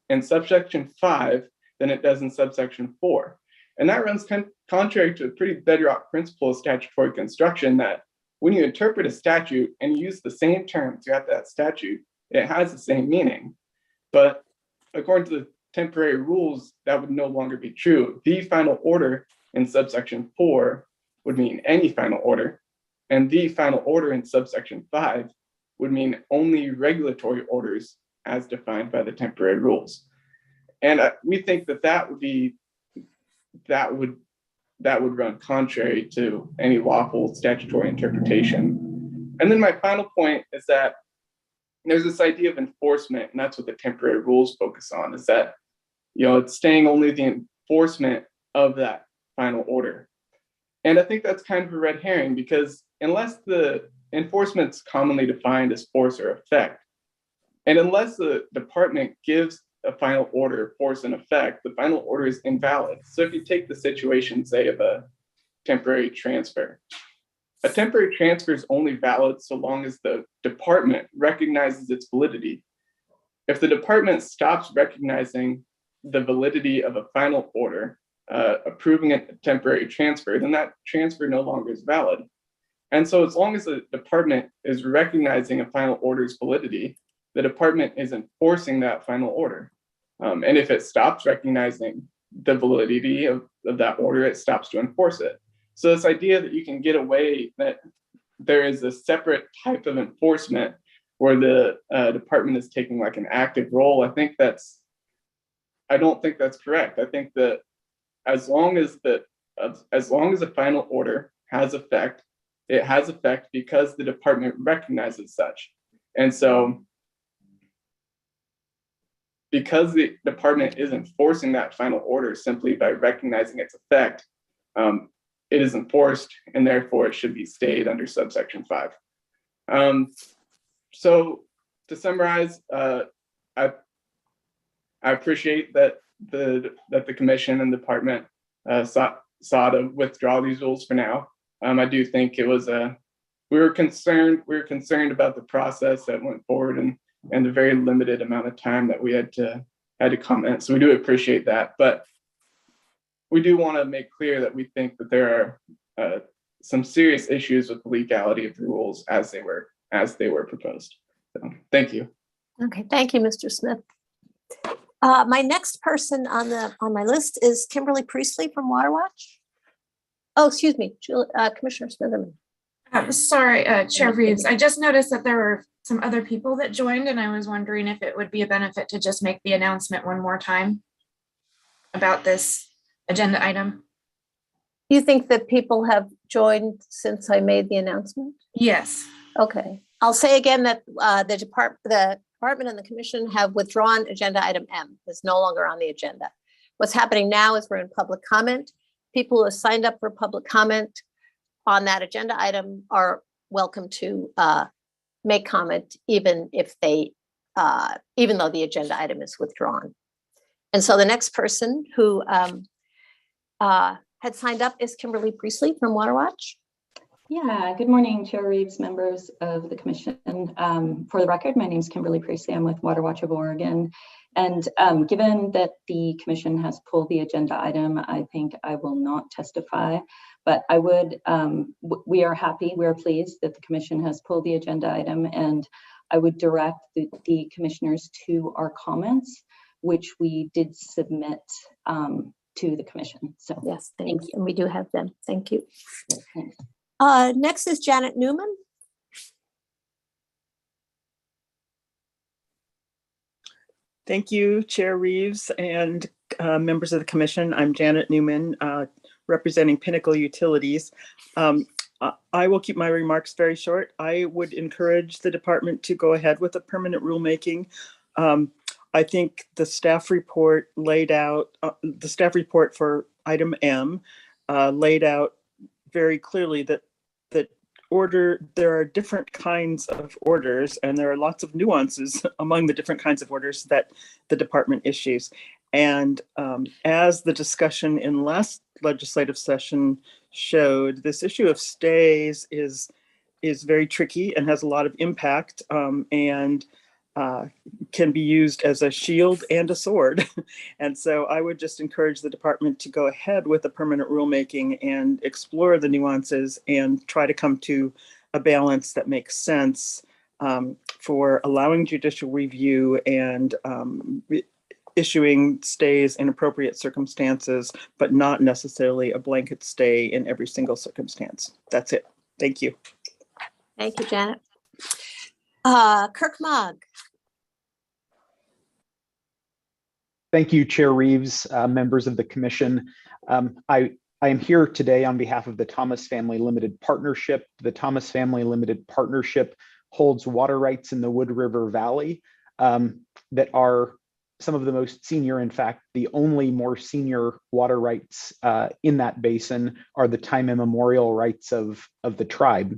in subsection 5 than it does in subsection 4. And that runs contrary to a pretty bedrock principle of statutory construction that when you interpret a statute and use the same term throughout that statute, it has the same meaning. But according to the temporary rules, that would no longer be true. The final order in subsection 4 would mean any final order, and the final order in subsection 5 would mean only regulatory orders as defined by the temporary rules. And we think that that would run contrary to any lawful statutory interpretation. And then my final point is that there's this idea of enforcement, and that's what the temporary rules focus on, is that, it's staying only the enforcement of that final order. And I think that's kind of a red herring, because unless the enforcement's commonly defined as force or effect, and unless the department gives a final order force and effect, the final order is invalid. So if you take the situation, say, of a temporary transfer, a temporary transfer is only valid so long as the department recognizes its validity. If the department stops recognizing the validity of a final order, approving a temporary transfer, then that transfer no longer is valid. And so as long as the department is recognizing a final order's validity, the department is enforcing that final order. And if it stops recognizing the validity of that order, it stops to enforce it. So this idea that you can get away, that there is a separate type of enforcement where the department is taking like an active role, I don't think that's correct. I think that as long as a final order has effect, it has effect because the department recognizes such. And so because the department is enforcing that final order simply by recognizing its effect, it is enforced, and therefore it should be stayed under subsection 5. So to summarize, I appreciate that the commission and department sought to withdraw these rules for now. I do think it was we were concerned about the process that went forward and the very limited amount of time that we had to comment. So we do appreciate that, but we do want to make clear that we think that there are some serious issues with the legality of the rules as they were proposed. So thank you. Okay, thank you, Mr. Smith. My next person on my list is Kimberly Priestley from Waterwatch. Oh, excuse me, Commissioner Smitherman. Sorry, Chair Reeves. I just noticed that there were some other people that joined, and I was wondering if it would be a benefit to just make the announcement one more time about this agenda item. You think that people have joined since I made the announcement? Yes. Okay. I'll say again that the department and the commission have withdrawn agenda item M. It's no longer on the agenda. What's happening now is we're in public comment. People who have signed up for public comment on that agenda item are welcome to make comment, even if even though the agenda item is withdrawn. And so the next person who had signed up is Kimberly Priestley from Waterwatch. Yeah, good morning, Chair Reeves, members of the commission. For the record, my name is Kimberly Priestley. I'm with Waterwatch of Oregon. And given that the commission has pulled the agenda item, I think I will not testify, but I would, we are pleased that the commission has pulled the agenda item, and I would direct the commissioners to our comments, which we did submit to the commission. So yes, thank you. And we do have them. Thank you. Thanks. Next is Janet Newman. Thank you, Chair Reeves and members of the commission. I'm Janet Newman, representing Pinnacle Utilities. I will keep my remarks very short. I would encourage the department to go ahead with a permanent rulemaking. I think the staff report laid out, the staff report for item M laid out very clearly that there are different kinds of orders, and there are lots of nuances among the different kinds of orders that the department issues. And as the discussion in last legislative session showed, this issue of stays is very tricky and has a lot of impact, and can be used as a shield and a sword. And so I would just encourage the department to go ahead with the permanent rulemaking and explore the nuances and try to come to a balance that makes sense for allowing judicial review and issuing stays in appropriate circumstances, but not necessarily a blanket stay in every single circumstance. That's it. Thank you. Thank you, Janet. Kirk Mogg. Thank you, Chair Reeves, members of the commission. I am here today on behalf of the Thomas Family Limited Partnership. The Thomas Family Limited Partnership holds water rights in the Wood River Valley that are some of the most senior, in fact, the only more senior water rights in that basin are the time immemorial rights of the tribe.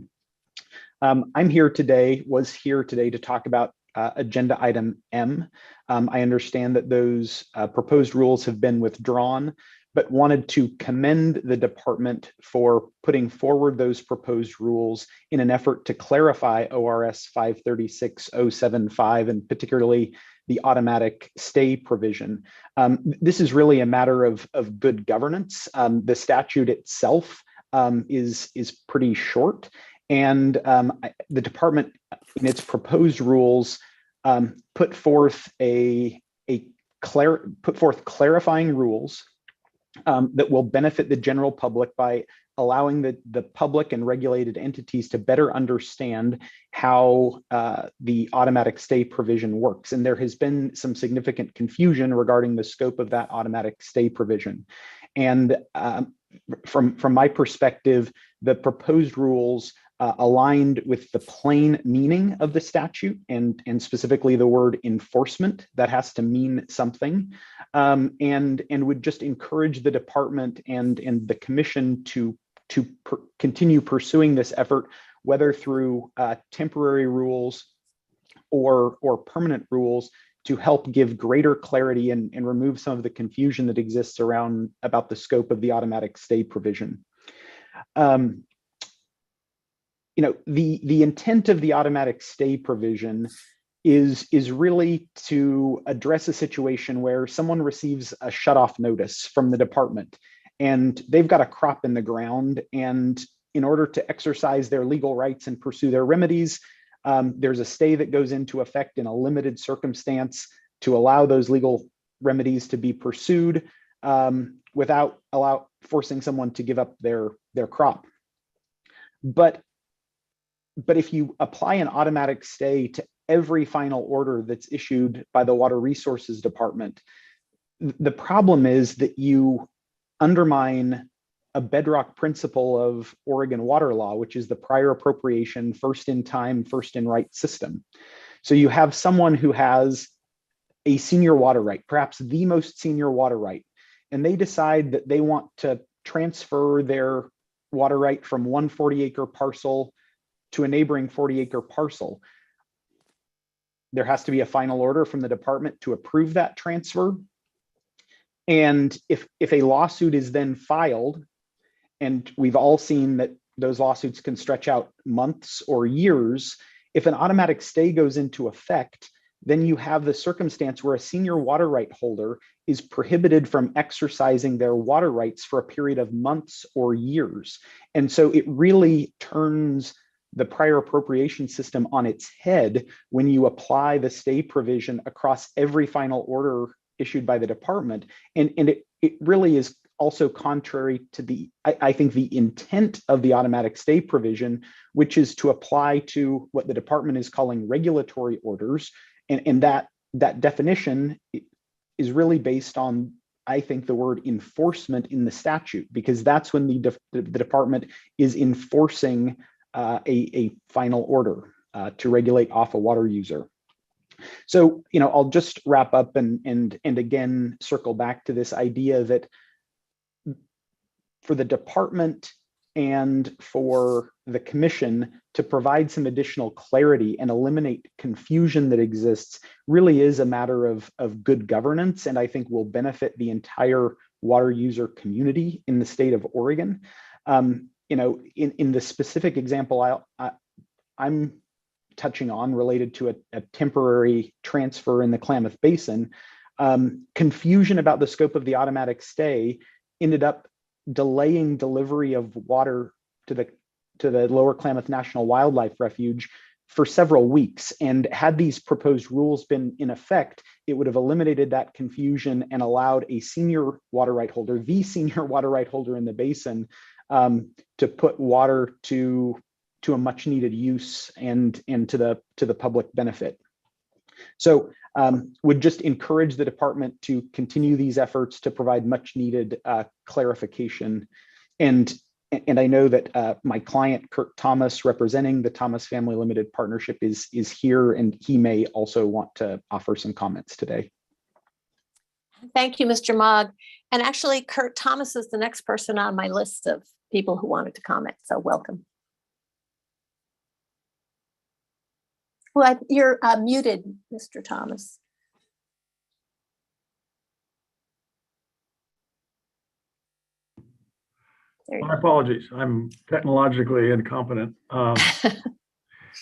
I'm here today, was here today to talk about agenda item M. I understand that those proposed rules have been withdrawn, but wanted to commend the department for putting forward those proposed rules in an effort to clarify ORS 536075 and particularly the automatic stay provision. This is really a matter of good governance. The statute itself is pretty short, and the department in its proposed rules put forth clarifying rules that will benefit the general public by allowing the public and regulated entities to better understand how the automatic stay provision works. And there has been some significant confusion regarding the scope of that automatic stay provision. And from my perspective, the proposed rules aligned with the plain meaning of the statute and specifically the word enforcement that has to mean something, and would just encourage the department and the commission to continue pursuing this effort, whether through temporary rules or permanent rules, to help give greater clarity and remove some of the confusion that exists about the scope of the automatic stay provision. The intent of the automatic stay provision is really to address a situation where someone receives a shutoff notice from the department and they've got a crop in the ground, and in order to exercise their legal rights and pursue their remedies, there's a stay that goes into effect in a limited circumstance to allow those legal remedies to be pursued without forcing someone to give up their crop. But if you apply an automatic stay to every final order that's issued by the Water Resources Department, the problem is that you undermine a bedrock principle of Oregon water law, which is the prior appropriation, first in time, first in right system. So you have someone who has a senior water right, perhaps the most senior water right, and they decide that they want to transfer their water right from one 40-acre parcel to a neighboring 40-acre parcel. There has to be a final order from the department to approve that transfer. And if a lawsuit is then filed, and we've all seen that those lawsuits can stretch out months or years, if an automatic stay goes into effect, then you have the circumstance where a senior water right holder is prohibited from exercising their water rights for a period of months or years. And so it really turns the prior appropriation system on its head when you apply the stay provision across every final order issued by the department. And it really is also contrary to I think the intent of the automatic stay provision, which is to apply to what the department is calling regulatory orders. And that definition is really based on, I think, the word enforcement in the statute, because that's when the department is enforcing a final order to regulate off a water user. So, I'll just wrap up and again circle back to this idea that for the department and for the commission to provide some additional clarity and eliminate confusion that exists really is a matter of good governance, and I think will benefit the entire water user community in the state of Oregon. You know, in the specific example I'm touching on related to a temporary transfer in the Klamath Basin, confusion about the scope of the automatic stay ended up delaying delivery of water to the Lower Klamath National Wildlife Refuge for several weeks. And had these proposed rules been in effect, it would have eliminated that confusion and allowed a senior water right holder, the senior water right holder in the basin, to put water to a much needed use and to the public benefit. So would just encourage the department to continue these efforts to provide much needed clarification. And I know that my client, Kirk Thomas, representing the Thomas Family Limited Partnership is here, and he may also want to offer some comments today. Thank you, Mr. Mogg. And actually, Kurt Thomas is the next person on my list of people who wanted to comment, so welcome. Well, you're muted, Mr. Thomas. My apologies. I'm technologically incompetent.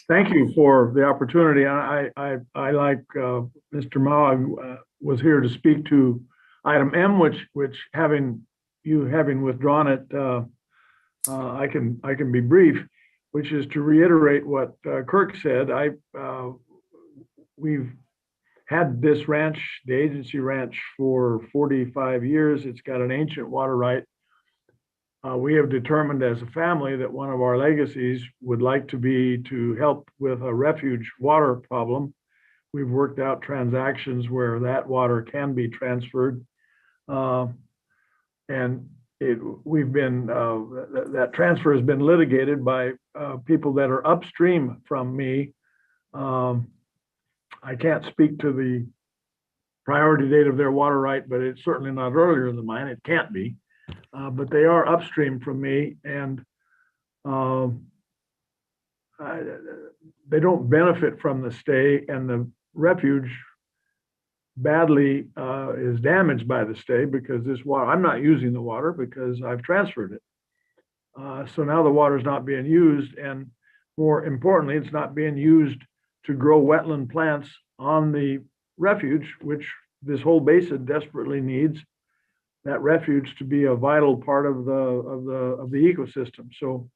Thank you for the opportunity. I like Mr. Mogg was here to speak to item M, which having withdrawn it, I can be brief, which is to reiterate what Kirk said. We've had this ranch, the agency ranch, for 45 years. It's got an ancient water right. We have determined as a family that one of our legacies would like to be to help with a refuge water problem. We've worked out transactions where that water can be transferred. And that transfer has been litigated by people that are upstream from me. I can't speak to the priority date of their water right, but it's certainly not earlier than mine. It can't be. But they are upstream from me, and they don't benefit from the stay, and the refuge badly is damaged by the stay because this water, I'm not using the water because I've transferred it. So now the water is not being used, and more importantly, it's not being used to grow wetland plants on the refuge, which this whole basin desperately needs. That refuge to be a vital part of the ecosystem. So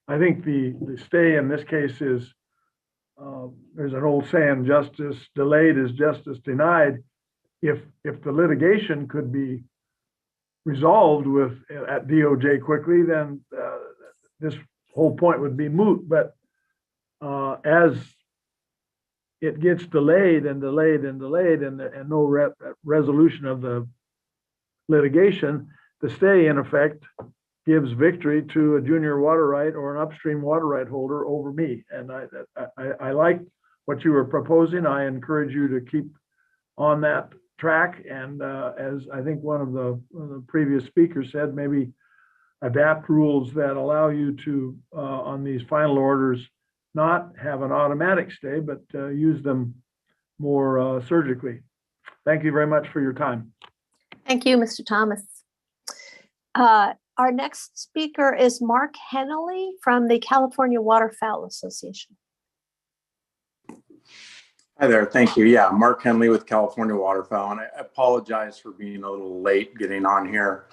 I think the stay in this case is, there's an old saying, justice delayed is justice denied. If the litigation could be resolved at DOJ quickly, then this whole point would be moot. But as it gets delayed and delayed and delayed, and no resolution of the litigation, the stay in effect gives victory to a junior water right or an upstream water right holder over me. And I like what you were proposing. I encourage you to keep on that track. And as I think one of the previous speakers said, maybe adapt rules that allow you to, on these final orders, not have an automatic stay, but use them more surgically. Thank you very much for your time. Thank you, Mr. Thomas. Our next speaker is Mark Henley from the California Waterfowl Association. Hi there, thank you. Yeah, Mark Henley with California Waterfowl, and I apologize for being a little late getting on here.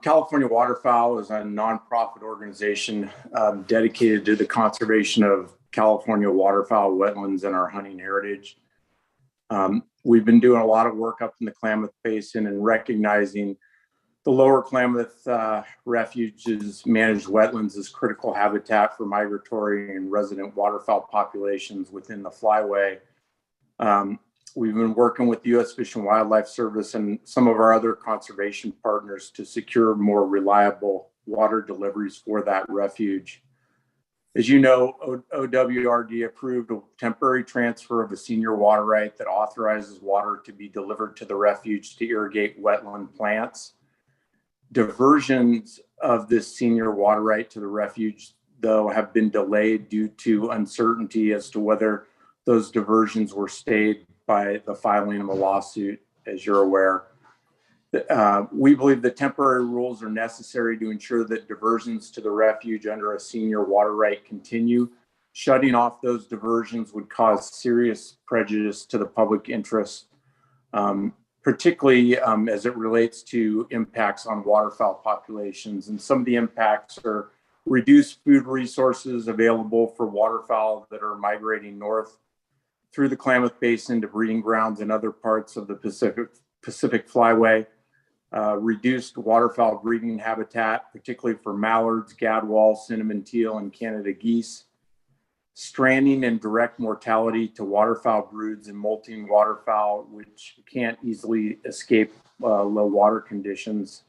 California Waterfowl is a nonprofit organization dedicated to the conservation of California waterfowl wetlands and our hunting heritage. We've been doing a lot of work up in the Klamath Basin and recognizing the lower Klamath refuge's managed wetlands as critical habitat for migratory and resident waterfowl populations within the flyway. We've been working with the U.S. Fish and Wildlife Service and some of our other conservation partners to secure more reliable water deliveries for that refuge. As you know, OWRD approved a temporary transfer of a senior water right that authorizes water to be delivered to the refuge to irrigate wetland plants. Diversions of this senior water right to the refuge though, have been delayed due to uncertainty as to whether those diversions were stayed by the filing of a lawsuit, as you're aware. We believe the temporary rules are necessary to ensure that diversions to the refuge under a senior water right continue. Shutting off those diversions would cause serious prejudice to the public interest, particularly as it relates to impacts on waterfowl populations. And some of the impacts are reduced food resources available for waterfowl that are migrating north through the Klamath Basin to breeding grounds in other parts of the Pacific Flyway, reduced waterfowl breeding habitat, particularly for mallards, gadwall, cinnamon teal, and Canada geese, stranding and direct mortality to waterfowl broods and molting waterfowl, which can't easily escape low water conditions.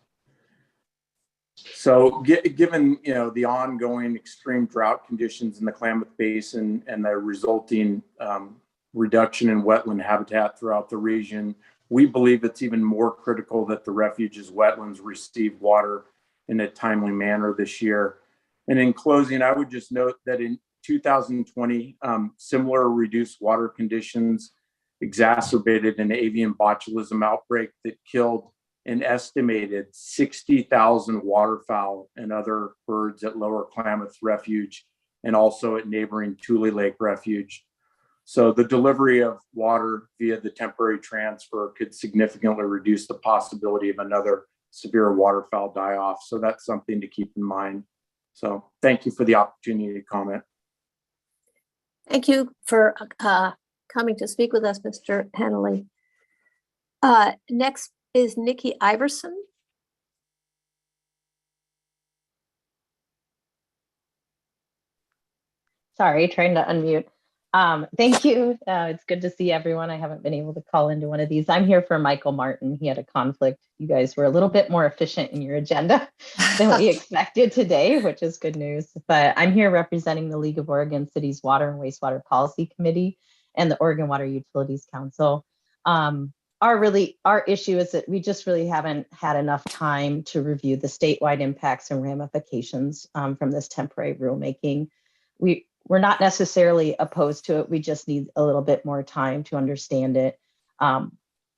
So given the ongoing extreme drought conditions in the Klamath Basin and the resulting reduction in wetland habitat throughout the region, we believe it's even more critical that the refuge's wetlands receive water in a timely manner this year. And in closing, I would just note that in 2020, similar reduced water conditions exacerbated an avian botulism outbreak that killed an estimated 60,000 waterfowl and other birds at Lower Klamath Refuge and also at neighboring Tule Lake Refuge. So the delivery of water via the temporary transfer could significantly reduce the possibility of another severe waterfowl die-off. So that's something to keep in mind. So thank you for the opportunity to comment. Thank you for coming to speak with us, Mr. Henley. Next is Nikki Iverson. Sorry, trying to unmute. Thank you. It's good to see everyone. I haven't been able to call into one of these. I'm here for Michael Martin. He had a conflict. You guys were a little bit more efficient in your agenda than we expected today, which is good news. But I'm here representing the League of Oregon Cities Water and Wastewater Policy Committee and the Oregon Water Utilities Council. Our issue is that we just really haven't had enough time to review the statewide impacts and ramifications from this temporary rulemaking. We're not necessarily opposed to it. We just need a little bit more time to understand it.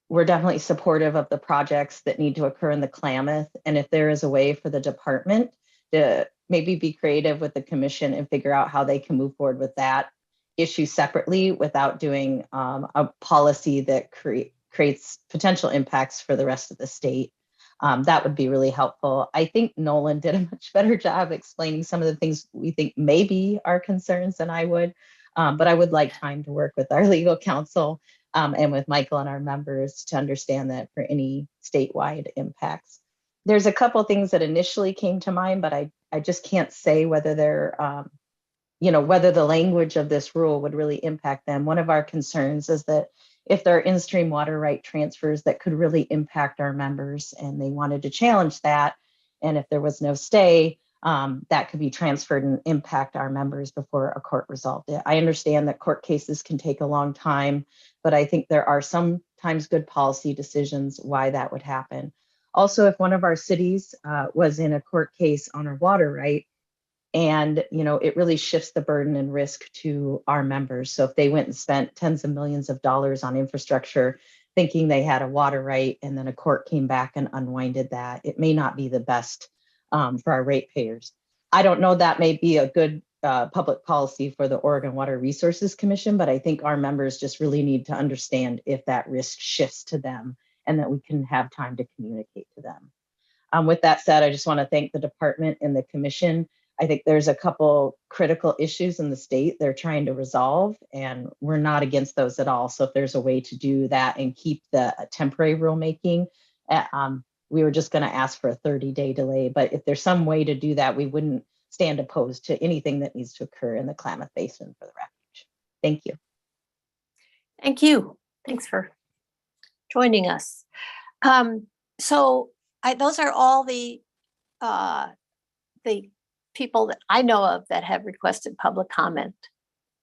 We're definitely supportive of the projects that need to occur in the Klamath. And if there is a way for the department to maybe be creative with the commission and figure out how they can move forward with that issue separately without doing a policy that creates potential impacts for the rest of the state, that would be really helpful. I think Nolan did a much better job explaining some of the things we think may be our concerns than I would, but I would like time to work with our legal counsel and with Michael and our members to understand that for any statewide impacts. There's a couple of things that initially came to mind, but I just can't say whether they're, whether the language of this rule would really impact them. One of our concerns is that if there are in-stream water right transfers that could really impact our members and they wanted to challenge that, and if there was no stay, that could be transferred and impact our members before a court resolved it. I understand that court cases can take a long time, but I think there are sometimes good policy decisions why that would happen. Also, if one of our cities was in a court case on our water right, and it really shifts the burden and risk to our members. So if they went and spent tens of millions of dollars on infrastructure, thinking they had a water right, and then a court came back and unwinded that, it may not be the best for our ratepayers. I don't know, that may be a good public policy for the Oregon Water Resources Commission, but I think our members just really need to understand if that risk shifts to them and that we can have time to communicate to them. With that said, I just want to thank the department and the commission. I think there's a couple critical issues in the state they're trying to resolve, and we're not against those at all. So if there's a way to do that and keep the temporary rulemaking, we were just going to ask for a 30-day delay. But if there's some way to do that, we wouldn't stand opposed to anything that needs to occur in the Klamath Basin for the refuge. Thank you. Thank you. Thanks for joining us. Those are all the people that I know of that have requested public comment.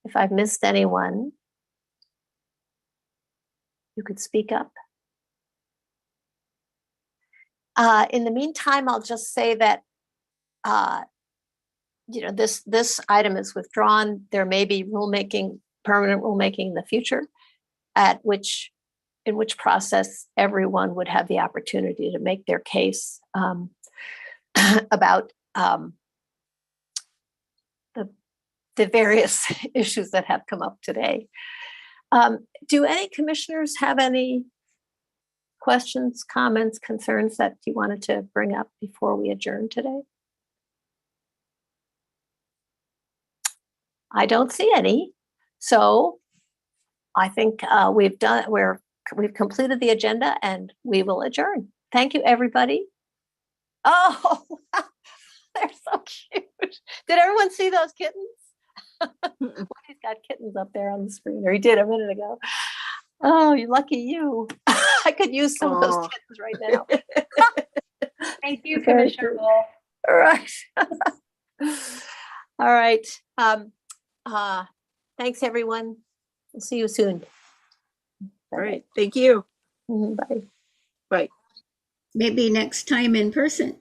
If I've missed anyone, you could speak up. In the meantime, I'll just say that this item is withdrawn. There may be permanent rulemaking in the future, in which process everyone would have the opportunity to make their case about the various issues that have come up today. Do any commissioners have any questions, comments, concerns that you wanted to bring up before we adjourn today? I don't see any. So I think we've completed the agenda and we will adjourn. Thank you, everybody. Oh, they're so cute. Did everyone see those kittens? He's got kittens up there on the screen, or he did a minute ago. Oh, you lucky you. I could use some of those kittens right now. Thank you, Commissioner Wolf. All right. All right. Thanks, everyone. We'll see you soon. All right. Thank you. Bye. Bye. Maybe next time in person.